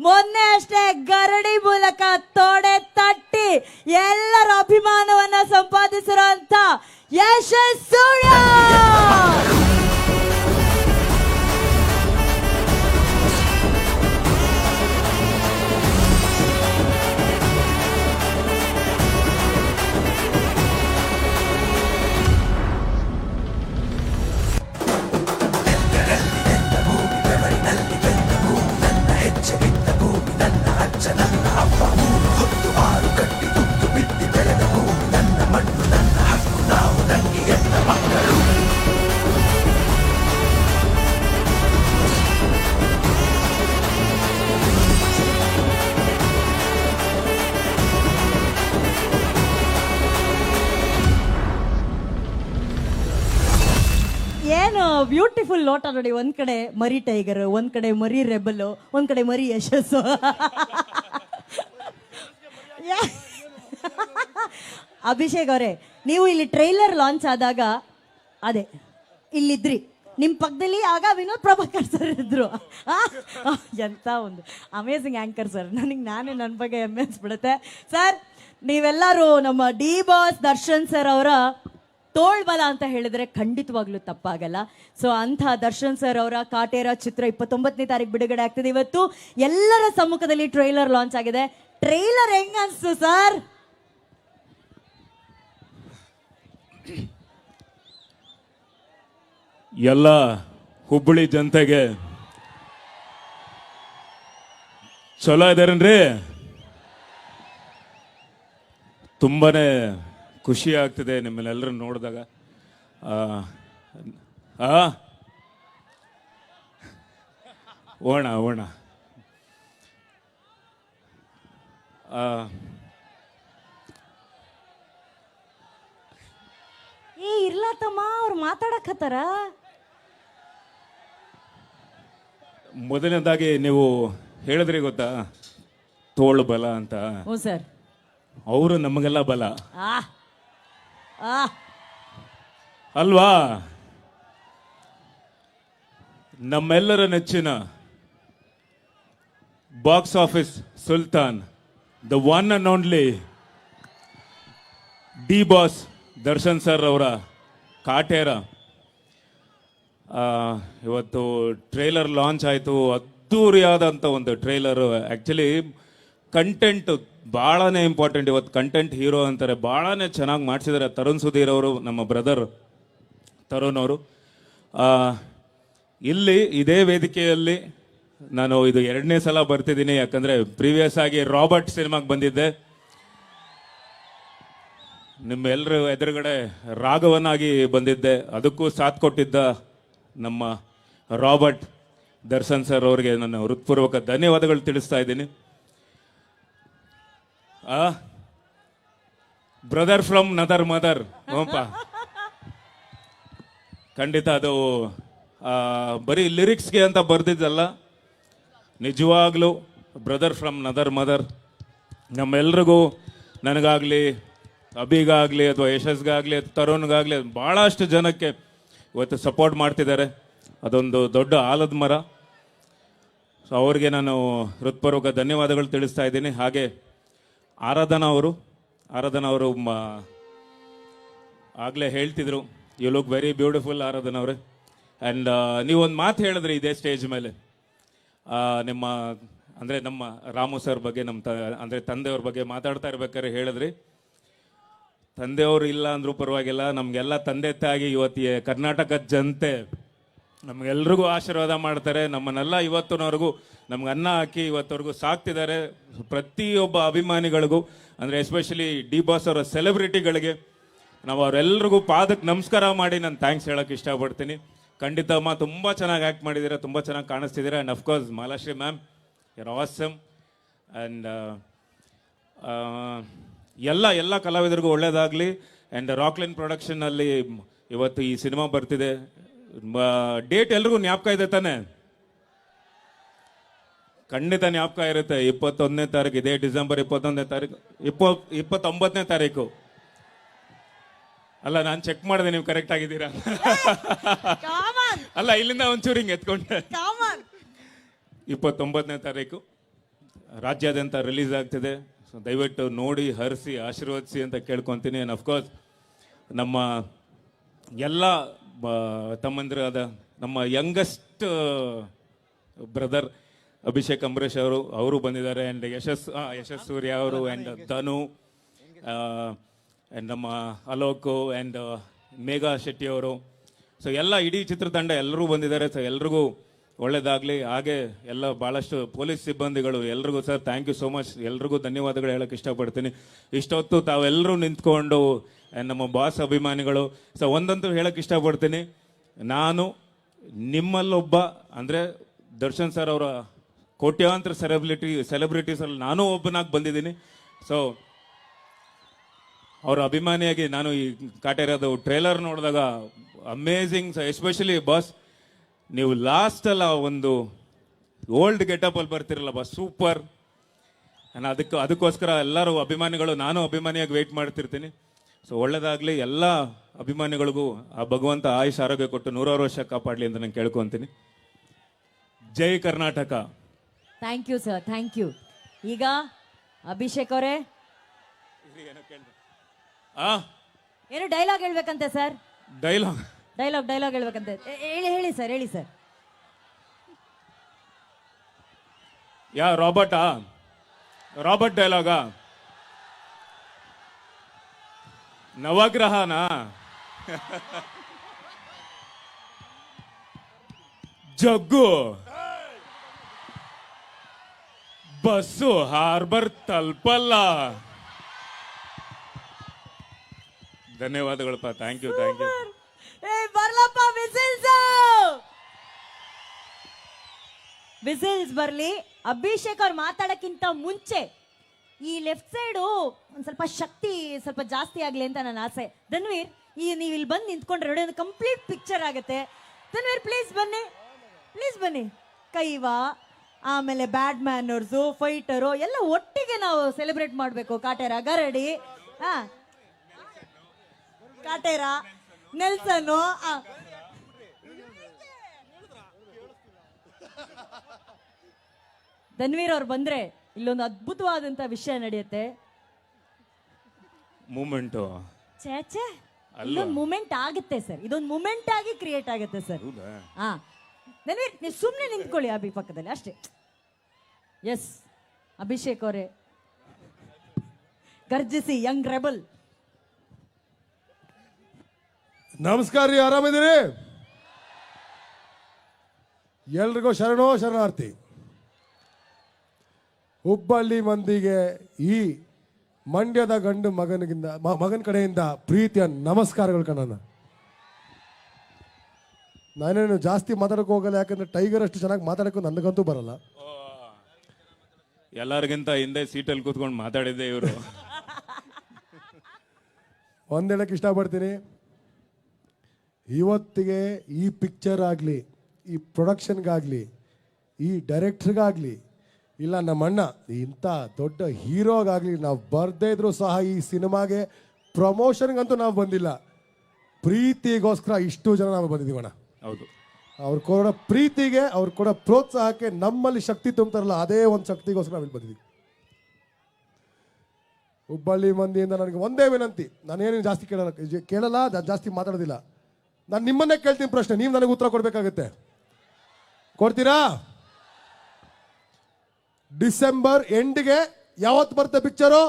ಮೊನ್ನೆ ಅಷ್ಟೇ ಗರಡಿ ಮೂಲಕ ತೊಡೆ ತಟ್ಟಿ ಎಲ್ಲರ ಅಭಿಮಾನವನ್ನ ಸಂಪಾದಿಸಿರುವಂತ ಯಶಸ್ ಸೂರ್ಯ. ಏನು ಬ್ಯೂಟಿಫುಲ್ ಲೋಟ ನೋಡಿ. ಒಂದ್ ಕಡೆ ಮರಿ ಟೈಗರ್, ಒಂದ್ ಕಡೆ ಮರಿ ರೆಬಲ್, ಒಂದ್ ಕಡೆ ಮರಿ ಯಶಸ್ಸು. ಅಭಿಷೇಕ್ ಅವರೇ, ನೀವು ಇಲ್ಲಿ ಟ್ರೈಲರ್ ಲಾಂಚ್ ಆದಾಗ ಅದೇ ಇಲ್ಲಿದ್ರಿ, ನಿಮ್ಮ ಪಕ್ಕದಲ್ಲಿ ಆಗ ವಿನೋದ್ ಪ್ರಭಾಕರ್ ಸರ್ ಇದ್ರು. ಎಂತ ಒಂದು ಅಮೇಝಿಂಗ್ ಆಂಕರ್ ಸರ್. ನಾನೇ ನನ್ನ ಬಗ್ಗೆ ಹೆಮ್ಮೆ ಅನ್ಸ್ಬಿಡುತ್ತೆ ಸರ್. ನೀವೆಲ್ಲರೂ ನಮ್ಮ ಡಿ ಬಾಸ್ ದರ್ಶನ್ ಸರ್ ಅವರ ತೋಳ್ಬಲ ಅಂತ ಹೇಳಿದ್ರೆ ಖಂಡಿತವಾಗ್ಲೂ ತಪ್ಪಾಗಲ್ಲ. ಸೊ ಅಂಥ ದರ್ಶನ್ ಸರ್ ಅವರ ಕಾಟೇರ ಚಿತ್ರ 29ನೇ ತಾರೀಕು ಬಿಡುಗಡೆ ಆಗ್ತದೆ. ಇವತ್ತು ಎಲ್ಲರ ಸಮ್ಮುಖದಲ್ಲಿ ಟ್ರೈಲರ್ ಲಾಂಚ್ ಆಗಿದೆ. ಟ್ರೈಲರ್ ಹೆಂಗ ಅನ್ಸ್ತು ಸರ್? ಎಲ್ಲ ಹುಬ್ಬಳ್ಳಿ ಜನತೆಗೆ ಚಲೋ ಇದಾರೇನ್ರಿ? ತುಂಬಾನೇ ಖುಷಿ ಆಗ್ತಿದೆ ನಿಮ್ಮನ್ನೆಲ್ಲರೂ ನೋಡಿದಾಗ. ಓಣ ಓಣ ಏ ಇರ್ಲಾತಮ್ಮ, ಅವ್ರು ಮಾತಾಡಕತ್ತಾರ. ಮೊದಲನೇದಾಗಿ ನೀವು ಹೇಳಿದ್ರಿ ಗೊತ್ತಾ ತೋಳು ಬಲ ಅಂತ. ಹ್ಞೂ ಸರ್. ಅವರು ನಮಗೆಲ್ಲ ಬಲ ಆ ಅಲ್ವಾ? ನಮ್ಮೆಲ್ಲರ ನೆಚ್ಚಿನ box office sultan, the one and only D boss Darshan sir ಅವರ ಕಾಟೇರ ಇವತ್ತು ಟ್ರೈಲರ್ ಲಾಂಚ್ ಆಯಿತು. ಅದ್ದೂರಿಯಾದಂಥ ಒಂದು ಟ್ರೈಲರ್. ಆ್ಯಕ್ಚುಲಿ ಕಂಟೆಂಟ್ ಭಾಳನೇ ಇಂಪಾರ್ಟೆಂಟ್. ಇವತ್ತು ಕಂಟೆಂಟ್ ಹೀರೋ ಅಂತಾರೆ. ಭಾಳನೇ ಚೆನ್ನಾಗಿ ಮಾಡಿಸಿದ್ದಾರೆ ತರುಣ್ ಸುಧೀರ್ ಅವರು, ನಮ್ಮ ಬ್ರದರ್ ತರುಣ್ ಅವರು. ಇಲ್ಲಿ ಇದೇ ವೇದಿಕೆಯಲ್ಲಿ ನಾನು ಇದು 2ನೇ ಸಲ ಬರ್ತಿದ್ದೀನಿ. ಯಾಕಂದರೆ ಪ್ರೀವಿಯಸ್ ಆಗಿ ರಾಬರ್ಟ್ ಸಿನಿಮಾಗೆ ಬಂದಿದ್ದೆ. ನಿಮ್ಮೆಲ್ಲರ ಎದುರುಗಡೆ ರಾಘವನಾಗಿ ಬಂದಿದ್ದೆ. ಅದಕ್ಕೂ ಸಾಥ್ ಕೊಟ್ಟಿದ್ದ ನಮ್ಮ ರಾಬರ್ಟ್ ದರ್ಶನ್ ಸರ್ ಅವರಿಗೆ ನನ್ನ ಹೃತ್ಪೂರ್ವಕ ಧನ್ಯವಾದಗಳು ತಿಳಿಸ್ತಾ ಇದ್ದೀನಿ. Brother from another mother. ಹೋಪ ಖಂಡಿತ ಅದು ಬರೀ ಲಿರಿಕ್ಸ್ಗೆ ಅಂತ ಬರ್ದಿದ್ದಲ್ಲ, ನಿಜವಾಗ್ಲೂ ಬ್ರದರ್ ಫ್ರಮ್ ನದರ್ ಮದರ್ ನಮ್ಮೆಲ್ರಿಗೂ, ನನಗಾಗಲಿ, ಅಭಿಗಾಗಲಿ, ಅಥವಾ ಯಶಸ್ಗಾಗಲಿ, ತರುಣ್ಗಾಗಲಿ, ಭಾಳಷ್ಟು ಜನಕ್ಕೆ ಇವತ್ತು ಸಪೋರ್ಟ್ ಮಾಡ್ತಿದ್ದಾರೆ. ಅದೊಂದು ದೊಡ್ಡ ಆಲದ ಮರ. ಸೊ ಅವ್ರಿಗೆ ನಾನು ಹೃತ್ಪೂರ್ವಕ ಧನ್ಯವಾದಗಳು ತಿಳಿಸ್ತಾ ಇದ್ದೀನಿ. ಹಾಗೆ ಆರಾಧನಾ ಅವರು ಆಗಲೇ ಹೇಳ್ತಿದ್ರು, ಯು ಲುಕ್ ವೆರಿ ಬ್ಯೂಟಿಫುಲ್ ಆರಾಧನಾ ಅವರೇ. ಆ್ಯಂಡ್ ನೀವೊಂದು ಮಾತು ಹೇಳಿದ್ರಿ ಇದೇ ಸ್ಟೇಜ್ ಮೇಲೆ, ನಿಮ್ಮ ಅಂದರೆ ನಮ್ಮ ರಾಮು ಸರ್ ಬಗ್ಗೆ, ಅಂದರೆ ತಂದೆಯವ್ರ ಬಗ್ಗೆ ಮಾತಾಡ್ತಾ ಇರ್ಬೇಕಾದ್ರೆ ಹೇಳಿದ್ರಿ, ತಂದೆಯವರು ಇಲ್ಲ ಅಂದ್ರೂ ಪರವಾಗಿಲ್ಲ, ನಮಗೆಲ್ಲ ತಂದೆ ತಾಗಿ ಇವತ್ತು ಕರ್ನಾಟಕದ ಜನತೆ ನಮಗೆಲ್ರಿಗೂ ಆಶೀರ್ವಾದ ಮಾಡ್ತಾರೆ. ನಮ್ಮನ್ನೆಲ್ಲ ಇವತ್ತಿನವರೆಗೂ ನಮ್ಗೆ ಅನ್ನ ಹಾಕಿ ಇವತ್ತವರೆಗೂ ಸಾಕ್ತಿದ್ದಾರೆ. ಪ್ರತಿಯೊಬ್ಬ ಅಭಿಮಾನಿಗಳಿಗೂ, ಅಂದರೆ ಎಸ್ಪೆಷಲಿ ಡಿ ಬಾಸ್ ಅವರ ಸೆಲೆಬ್ರಿಟಿಗಳಿಗೆ ನಾವು ಅವರೆಲ್ಲರಿಗೂ ಪಾದಕ್ಕೆ ನಮಸ್ಕಾರ ಮಾಡಿ ನಾನು ಥ್ಯಾಂಕ್ಸ್ ಹೇಳೋಕ್ಕೆ ಇಷ್ಟಪಡ್ತೀನಿ. ಖಂಡಿತ ಅಮ್ಮ, ತುಂಬ ಚೆನ್ನಾಗಿ ಆ್ಯಕ್ಟ್ ಮಾಡಿದ್ದೀರಾ, ತುಂಬ ಚೆನ್ನಾಗಿ ಕಾಣಿಸ್ತಿದ್ದೀರಾ. And of course Malashree ma'am, you're awesome. And ಎಲ್ಲ ಕಲಾವಿದರಿಗೂ ಒಳ್ಳೇದಾಗಲಿ. ಆ್ಯಂಡ್ ರಾಕ್ಲೈನ್ ಪ್ರೊಡಕ್ಷನಲ್ಲಿ ಇವತ್ತು ಈ ಸಿನಿಮಾ ಬರ್ತಿದೆ. ಡೇಟ್ ಎಲ್ರಿಗೂ ಜ್ಞಾಪಕ ಇದೆ ತಾನೆ? ಖಂಡಿತ ಜ್ಞಾಪಕ ಇರುತ್ತೆ. 21ನೇ ತಾರೀಕು, ಇದೇ ಡಿಸೆಂಬರ್ 21ನೇ ತಾರೀಕು, 29ನೇ ತಾರೀಕು. ಅಲ್ಲ, ನಾನು ಚೆಕ್ ಮಾಡಿದೆ, ನೀವು ಕರೆಕ್ಟ್ ಆಗಿದ್ದೀರಾ. ಅಲ್ಲ, ಇಲ್ಲಿಂದ ಒಂಚೂರು ಹಿಂಗೆ ಎತ್ಕೊಂಡೆ. 29ನೇ ತಾರೀಕು ರಾಜ್ಯಾದ್ಯಂತ ರಿಲೀಸ್ ಆಗ್ತಿದೆ. ಸೊ ದಯವಿಟ್ಟು ನೋಡಿ, ಹರಿಸಿ, ಆಶೀರ್ವದಿಸಿ ಅಂತ ಕೇಳ್ಕೊತೀನಿ. ಆ್ಯಂಡ್ ಅಫ್ಕೋರ್ಸ್ ನಮ್ಮ ಎಲ್ಲ ತಮ್ಮಂದಿರಾದ ನಮ್ಮ ಯಂಗೆಸ್ಟ್ ಬ್ರದರ್ ಅಭಿಷೇಕ್ ಅಂಬರೀಷ್ ಅವರು ಬಂದಿದ್ದಾರೆ. ಆ್ಯಂಡ್ ಯಶಸ್ ಸೂರ್ಯ ಅವರು, ಆ್ಯಂಡ್ ಧನು, ಆ್ಯಂಡ್ ನಮ್ಮ ಅಲೋಕು, ಆ್ಯಂಡ್ ಮೇಘಾ ಶೆಟ್ಟಿ ಅವರು. ಸೊ ಎಲ್ಲ ಇಡೀ ಚಿತ್ರತಂಡ ಎಲ್ಲರೂ ಬಂದಿದ್ದಾರೆ. ಸೊ ಎಲ್ರಿಗೂ ಒಳ್ಳೇದಾಗಲಿ. ಹಾಗೆ ಎಲ್ಲ ಭಾಳಷ್ಟು ಪೊಲೀಸ್ ಸಿಬ್ಬಂದಿಗಳು ಎಲ್ರಿಗೂ sir thank you so much. ಎಲ್ರಿಗೂ ಧನ್ಯವಾದಗಳು ಹೇಳೋಕ್ಕೆ ಇಷ್ಟಪಡ್ತೀನಿ. ಇಷ್ಟೊತ್ತು ತಾವೆಲ್ಲರೂ ನಿಂತ್ಕೊಂಡು, ನಮ್ಮ ಬಾಸ್ ಅಭಿಮಾನಿಗಳು. ಸೊ ಒಂದಂತೂ ಹೇಳೋಕ್ಕೆ ಇಷ್ಟಪಡ್ತೀನಿ, ನಾನು ನಿಮ್ಮಲ್ಲೊಬ್ಬ, ಅಂದರೆ ದರ್ಶನ್ ಸರ್ ಅವರ ಕೋಟ್ಯಾಂತರ ಸೆಲೆಬ್ರಿಟೀಸಲ್ಲಿ ನಾನು ಒಬ್ಬನಾಗಿ ಬಂದಿದ್ದೀನಿ. ಸೊ ಅವರ ಅಭಿಮಾನಿಯಾಗಿ ನಾನು ಈ ಕಾಟೇರದು ಟ್ರೇಲರ್ ನೋಡಿದಾಗ ಅಮೇಝಿಂಗ್. ಎಸ್ಪೆಷಲಿ ಬಾಸ್, ನೀವು ಲಾಸ್ಟಲ್ಲ ಒಂದು ಓಲ್ಡ್ ಗೆಟಪಲ್ಲಿ ಬರ್ತಿರಲ್ಲ ಬಾಸ್, ಸೂಪರ್. ನಾನು ಅದಕ್ಕೋಸ್ಕರ ಎಲ್ಲರೂ ಅಭಿಮಾನಿಗಳು, ನಾನು ಅಭಿಮಾನಿಯಾಗಿ ವೆಯ್ಟ್ ಮಾಡ್ತಿರ್ತೀನಿ. ಸೊ ಒಳ್ಳೇದಾಗಲಿ ಎಲ್ಲ ಅಭಿಮಾನಿಗಳಿಗೂ. ಆ ಭಗವಂತ ಆಯುಷ್ ಆರೋಗ್ಯ ಕೊಟ್ಟು 100 ವರ್ಷ ಕಾಪಾಡಲಿ ಅಂತ ನಾನು ಕೇಳ್ಕೊತೀನಿ. ಜೈ Karnataka. Thank you sir, thank you. ಈಗ ಅಭಿಷೇಕ್ ಅವರೇ ಏನು ಡೈಲಾಗ್ ಹೇಳ್ಬೇಕಂತೆ ಸರ್? ಡೈಲಾಗ್ ಹೇಳ್ಬೇಕಂತೆ. ಹೇಳಿ ಸರ್, ಹೇಳಿ ಸರ್. ರಾಬರ್ಟ್ ಡೈಲಾಗಾ? ನವಗ್ರಹನಾ? ಜಗ್ಗು ಬಸ್ಸು ಹಾರ್ಬರ್ ತಲುಪಲ್ಲ. ಧನ್ಯವಾದಗಳಪ್ಪ. Thank you. ಬರ್ಲಪ್ಪ ವಿಸಿಲ್ಸ್ ಬರ್ಲಿ. ಅಭಿಷೇಕ್ ಅವ್ರು ಮಾತಾಡಕ್ಕಿಂತ ಮುಂಚೆ ಈ ಲೆಫ್ಟ್ ಸೈಡು ಒಂದ್ ಸ್ವಲ್ಪ ಶಕ್ತಿ ಸ್ವಲ್ಪ ಜಾಸ್ತಿ ಆಗ್ಲಿ ಅಂತ ನನ್ನ ಆಸೆ. ಧನ್ವೀರ್, ನೀವು ಇಲ್ಲಿ ಬಂದು ನಿಂತ್ಕೊಂಡ್ರೆ ನೋಡಿ, ಒಂದು ಕಂಪ್ಲೀಟ್ ಪಿಕ್ಚರ್ ಆಗುತ್ತೆ. ಧನ್ವೀರ್ ಪ್ಲೀಸ್ ಬನ್ನಿ. ಕೈವಾ, ಆಮೇಲೆ ಬ್ಯಾಡ್ ಮ್ಯಾನರ್ಸು, ಫೈಟರು ಎಲ್ಲ ಒಟ್ಟಿಗೆ ನಾವು ಸೆಲೆಬ್ರೇಟ್ ಮಾಡಬೇಕು. ಕಾಟೇರ, ಗರಡಿ, ಕಾಟೇರ, ನೆಲ್ಸನ್ನು. ಧನ್ವೀರ್ ಅವ್ರು ಬಂದ್ರೆ ಇಲ್ಲೊಂದು ಅದ್ಭುತವಾದಂತ ವಿಷಯ ನಡೆಯುತ್ತೆ. ಮೂಮೆಂಟು ಇಲ್ಲೊಂದು ಮೂಮೆಂಟ್ ಆಗುತ್ತೆ ಸರ್. ಇದೊಂದು ಮೂಮೆಂಟ್ ಆಗಿ ಕ್ರಿಯೇಟ್ ಆಗುತ್ತೆ ಸರ್. ಧನ್ವೀರ್, ನೀವು ಸುಮ್ಮನೆ ನಿಂತ್ಕೊಳ್ಳಿ ಅಭಿ ಪಕ್ಕದಲ್ಲಿ ಅಷ್ಟೇ. ಎಸ್, ಅಭಿಷೇಕ್ ಅವರೇ ಗರ್ಜಿಸಿ, ಯಂಗ್ ರೆಬಲ್. ನಮಸ್ಕಾರ ರೀ, ಆರಾಮಿದ್ದೀರಿ? ಎಲ್ರಿಗೂ ಶರಣಾರ್ಥಿ. ಹುಬ್ಬಳ್ಳಿ ಮಂದಿಗೆ ಈ ಮಂಡ್ಯದ ಗಂಡು ಮಗನ ಕಡೆಯಿಂದ ಪ್ರೀತಿಯ ನಮಸ್ಕಾರಗಳು ಕಣ. ನಾನೇನು ಜಾಸ್ತಿ ಮಾತಾಡಕ್ಕೆ ಹೋಗಲ್ಲ, ಯಾಕಂದ್ರೆ ಟೈಗರ್ ಅಷ್ಟು ಚೆನ್ನಾಗಿ ಮಾತಾಡಕ್ಕೂ ನನಗಂತೂ ಬರಲ್ಲ. ಎಲ್ಲರಿಗಿಂತ ಹಿಂದೆ ಸೀಟಲ್ಲಿ ಕೂತ್ಕೊಂಡು ಮಾತಾಡಿದ್ದೆ ಇವರು. ಒಂದು ಹೇಳಕ್ಕೆ ಇಷ್ಟಪಡ್ತೀನಿ, ಇವತ್ತಿಗೆ ಈ ಪಿಕ್ಚರ್ ಆಗಲಿ, ಈ ಪ್ರೊಡಕ್ಷನ್ಗಾಗಲಿ, ಈ ಡೈರೆಕ್ಟ್ರಿಗಾಗಲಿ, ಇಲ್ಲ ನಮ್ಮ ಅಣ್ಣ ಇಂಥ ದೊಡ್ಡ ಹೀರೋಗಾಗಲಿ ನಾವು ಬರ್ದೇ ಇದ್ರೂ ಸಹ ಈ ಸಿನಿಮಾಗೆ ಪ್ರಮೋಷನ್ಗಂತೂ ನಾವು ಬಂದಿಲ್ಲ. ಪ್ರೀತಿಗೋಸ್ಕರ ಇಷ್ಟು ಜನ ನಾವು ಬಂದಿದ್ದೀವಣ್ಣ. ಹೌದು, ಅವ್ರು ಕೊಡೋ ಪ್ರೀತಿಗೆ, ಅವ್ರು ಕೊಡೋ ಪ್ರೋತ್ಸಾಹಕ್ಕೆ ನಮ್ಮಲ್ಲಿ ಶಕ್ತಿ ತುಂಬ್ತಾರಲ್ಲ, ಅದೇ ಒಂದು ಶಕ್ತಿಗೋಸ್ಕರ ನಾವಿಲ್ಲಿ ಬಂದಿದ್ದೀವಿ. ಹುಬ್ಬಳ್ಳಿ ಮಂದಿಯಿಂದ ನನಗೆ ಒಂದೇ ವಿನಂತಿ, ನಾನೇನು ಜಾಸ್ತಿ ಕೇಳಲ್ಲ, ಜಾಸ್ತಿ ಮಾತಾಡೋದಿಲ್ಲ. ನಾನು ನಿಮ್ಮನ್ನೇ ಕೇಳ್ತೀನಿ ಪ್ರಶ್ನೆ, ನೀವು ನನಗೆ ಉತ್ತರ ಕೊಡಬೇಕಾಗುತ್ತೆ. ಕೊಡ್ತೀರಾ? ಡಿಸೆಂಬರ್ ಎಂಡ್ಗೆ ಯಾವತ್ತು ಬರುತ್ತೆ ಪಿಕ್ಚರು?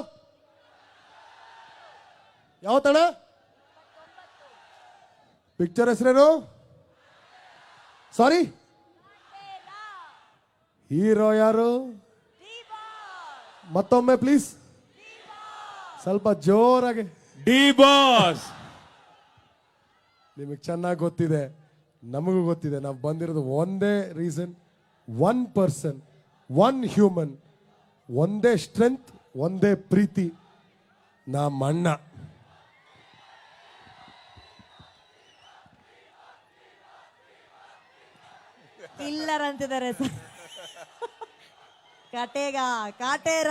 ಯಾವತ್ತಣ್ಣ ಪಿಕ್ಚರ್ ಹೆಸರೇನು? ಸಾರಿ, ಹೀರೋ ಯಾರು? ಮತ್ತೊಮ್ಮೆ ಪ್ಲೀಸ್, ಸ್ವಲ್ಪ ಜೋರಾಗಿ. D boss. ನಿಮಗೆ ಚೆನ್ನಾಗಿ ಗೊತ್ತಿದೆ, ನಮಗೂ ಗೊತ್ತಿದೆ. ನಾವು ಬಂದಿರೋದು ಒಂದೇ reason, one person, one human, ಒಂದೇ ಸ್ಟ್ರೆಂತ್, ಒಂದೇ ಪ್ರೀತಿ, ನಮ್ಮ ಅಣ್ಣ. ಕಿಲ್ಲರ್ ಅಂತಿದ್ದಾರೆ ಸರ್. ಕಟೇಗ ಕಾಟೇರ.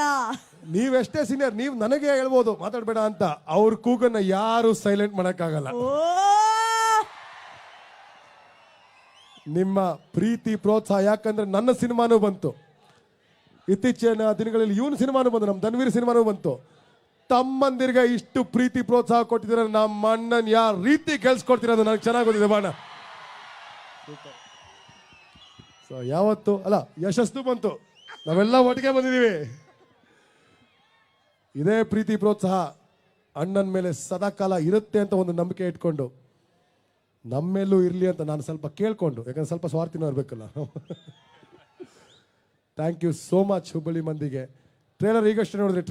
ನೀವೆಷ್ಟೇ ಸೀನಿಯರ್, ನೀವು ನನಗೆ ಹೇಳ್ಬೋದು ಮಾತಾಡಬೇಡ ಅಂತ, ಅವ್ರ ಕೂಗನ್ನ ಯಾರು ಸೈಲೆಂಟ್ ಮಾಡಕ್ಕಾಗಲ್ಲ. ನಿಮ್ಮ ಪ್ರೀತಿ ಪ್ರೋತ್ಸಾಹ, ಯಾಕಂದ್ರೆ ನನ್ನ ಸಿನಿಮಾನೂ ಬಂತು, ಇತ್ತೀಚಿನ ದಿನಗಳಲ್ಲಿ ಇವನ್ ಸಿನಿಮಾನೂ ಬಂತು, ನಮ್ಮ ಧನ್ವೀರ್ ಸಿನಿಮಾನೂ ಬಂತು. ತಮ್ಮಂದಿರಿಗೆ ಇಷ್ಟು ಪ್ರೀತಿ ಪ್ರೋತ್ಸಾಹ ಕೊಟ್ಟಿದ್ದೀರ, ನಮ್ಮ ಅಣ್ಣನ್ ಯಾವ ರೀತಿ ಗೆಲ್ಸ್ಕೊಡ್ತೀರ ಅದು ನನಗೆ ಚೆನ್ನಾಗಿ ಗೊತ್ತಿದೆ ಬಾಣ. ಸೊ ಯಾವತ್ತು ಅಲ್ಲ, ಯಶಸ್ಸು ಬಂತು, ನಾವೆಲ್ಲ ಒಟ್ಟಿಗೆ ಬಂದಿದ್ದೀವಿ. ಇದೇ ಪ್ರೀತಿ ಪ್ರೋತ್ಸಾಹ ಅಣ್ಣನ ಮೇಲೆ ಸದಾಕಾಲ ಇರುತ್ತೆ ಅಂತ ಒಂದು ನಂಬಿಕೆ ಇಟ್ಕೊಂಡು ನಮ್ಮೇಲೂ ಇರಲಿ ಅಂತ ನಾನು ಸ್ವಲ್ಪ ಕೇಳ್ಕೊಂಡು, ಯಾಕಂದ್ರೆ ಸ್ವಲ್ಪ ಸ್ವಾರ್ಥಿನೂ ಇರಬೇಕಲ್ಲ. Thank you so much Hubballi ಮಂದಿಗೆ. ಟ್ರೇಲರ್ ಈಗಷ್ಟೇ ನೋಡಿದ್ರಿ,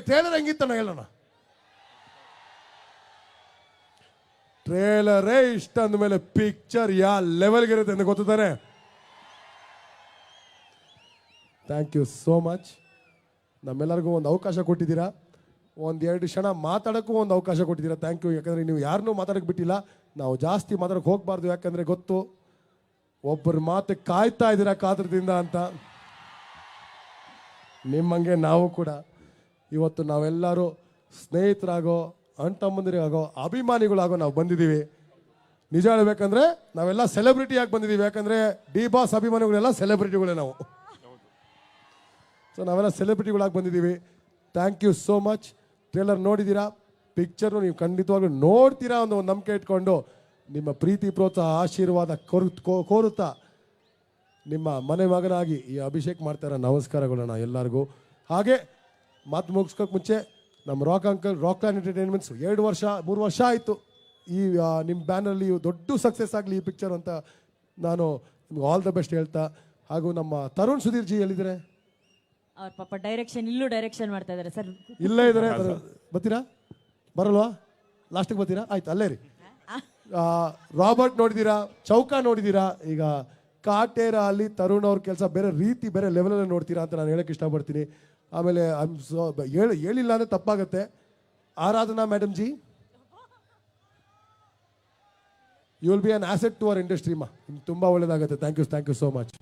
ಟ್ರೇಲರ್ ಹೆಂಗಿತ್ತಣ್ಣ ಹೇಳೋಣ. ಟ್ರೇಲರೇ ಇಷ್ಟ ಅಂದಮೇಲೆ ಪಿಕ್ಚರ್ ಯಾವ ಲೆವೆಲ್ಗೆ ಇರುತ್ತೆ ಅಂತ ಗೊತ್ತಾನೆ. Thank you so much. ನಮ್ಮೆಲ್ಲರಿಗೂ ಒಂದು ಅವಕಾಶ ಕೊಟ್ಟಿದ್ದೀರಾ, ಒಂದೆರಡು ಕ್ಷಣ ಮಾತಾಡೋಕ್ಕೂ ಒಂದು ಅವಕಾಶ ಕೊಟ್ಟಿದ್ದೀರಾ. Thank you. ಯಾಕಂದರೆ ನೀವು ಯಾರನ್ನೂ ಮಾತಾಡೋಕ್ಕೆ ಬಿಟ್ಟಿಲ್ಲ, ನಾವು ಜಾಸ್ತಿ ಮಾತಾಡೋಕ್ಕೆ ಹೋಗಬಾರ್ದು, ಯಾಕಂದರೆ ಗೊತ್ತು ಒಬ್ಬರ ಮಾತು ಕಾಯ್ತಾ ಇದ್ದೀರಾ ಕಾತರದಿಂದ ಅಂತ. ನಿಮ್ಮಂಗೆ ನಾವು ಕೂಡ ಇವತ್ತು ನಾವೆಲ್ಲರೂ ಸ್ನೇಹಿತರಾಗೋ, ಅಣ್ಣ ತಮ್ಮಂದಿರಾಗೋ, ಅಭಿಮಾನಿಗಳಾಗೋ ನಾವು ಬಂದಿದ್ದೀವಿ. ನಿಜ ಹೇಳ್ಬೇಕಂದ್ರೆ ನಾವೆಲ್ಲ ಸೆಲೆಬ್ರಿಟಿಯಾಗಿ ಬಂದಿದ್ದೀವಿ, ಯಾಕಂದರೆ ಡಿ ಬಾಸ್ ಅಭಿಮಾನಿಗಳೆಲ್ಲ ಸೆಲೆಬ್ರಿಟಿಗಳೇ ನಾವು. ಸೊ ನಾವೆಲ್ಲ ಸೆಲೆಬ್ರಿಟಿಗಳಾಗಿ ಬಂದಿದ್ದೀವಿ. Thank you so much. Trailer ನೋಡಿದ್ದೀರಾ, ಪಿಕ್ಚರ್ನು ನೀವು ಖಂಡಿತವಾಗ್ಲೂ ನೋಡ್ತೀರಾ ಅನ್ನೋ ಒಂದು ನಂಬಿಕೆ ಇಟ್ಕೊಂಡು ನಿಮ್ಮ ಪ್ರೀತಿ ಪ್ರೋತ್ಸಾಹ ಆಶೀರ್ವಾದ ಕೋರುತ್ತಾ ನಿಮ್ಮ ಮನೆ ಮಗನಾಗಿ ಈ ಅಭಿಷೇಕ್ ಮಾಡ್ತಾರ ನಮಸ್ಕಾರಗಳನ್ನ ಎಲ್ಲರಿಗೂ. ಹಾಗೆ ಮಾತು ಮುಗಿಸ್ಕೋಕೆ ಮುಂಚೆ ನಮ್ಮ ರಾಕ್ ಎಂಟರ್ಟೈನ್ಮೆಂಟ್ಸ್ 2 ವರ್ಷ 3 ವರ್ಷ ಆಯಿತು ಈ ನಿಮ್ಮ ಬ್ಯಾನರಲ್ಲಿ ದೊಡ್ಡ ಸಕ್ಸಸ್ ಆಗಲಿ ಈ ಪಿಕ್ಚರ್ ಅಂತ ನಾನು ನಿಮ್ಗೆ ಆಲ್ ದ ಬೆಸ್ಟ್ ಹೇಳ್ತಾ, ಹಾಗೂ ನಮ್ಮ ತರುಣ್ ಸುಧೀರ್ ಜಿ ಎಲ್ಲಿದ್ದಾರೆ? ಅವ್ರ ಪಾಪ ಇಲ್ಲೂ ಡೈರೆಕ್ಷನ್ ಮಾಡ್ತಾ ಇದ್ದಾರೆ ಸರ್. ಇಲ್ಲೇ ಇದ್ದಾರೆ, ಬರ್ತೀರಾ? ಬರಲ್ವಾ? ಲಾಸ್ಟಿಗೆ ಬರ್ತೀರಾ? ಆಯ್ತು, ಅಲ್ಲೇ ರೀ. ರಾಬರ್ಟ್ ನೋಡಿದ್ದೀರಾ, ಚೌಕ ನೋಡಿದ್ದೀರಾ, ಈಗ ಕಾಟೇರ ಅಲ್ಲಿ ತರುಣ್ ಅವ್ರ ಕೆಲಸ ಬೇರೆ ರೀತಿ, ಬೇರೆ ಲೆವೆಲಲ್ಲಿ ನೋಡ್ತೀರಾ ಅಂತ ನಾನು ಹೇಳಕ್ಕೆ ಇಷ್ಟಪಡ್ತೀನಿ. ಆಮೇಲೆ ಹೇಳಿಲ್ಲ ಅಂದರೆ ತಪ್ಪಾಗುತ್ತೆ. Aradhana madam ji, you will be an asset to our industry ಮಾ. ತುಂಬ ಒಳ್ಳೇದಾಗುತ್ತೆ. Thank you so much.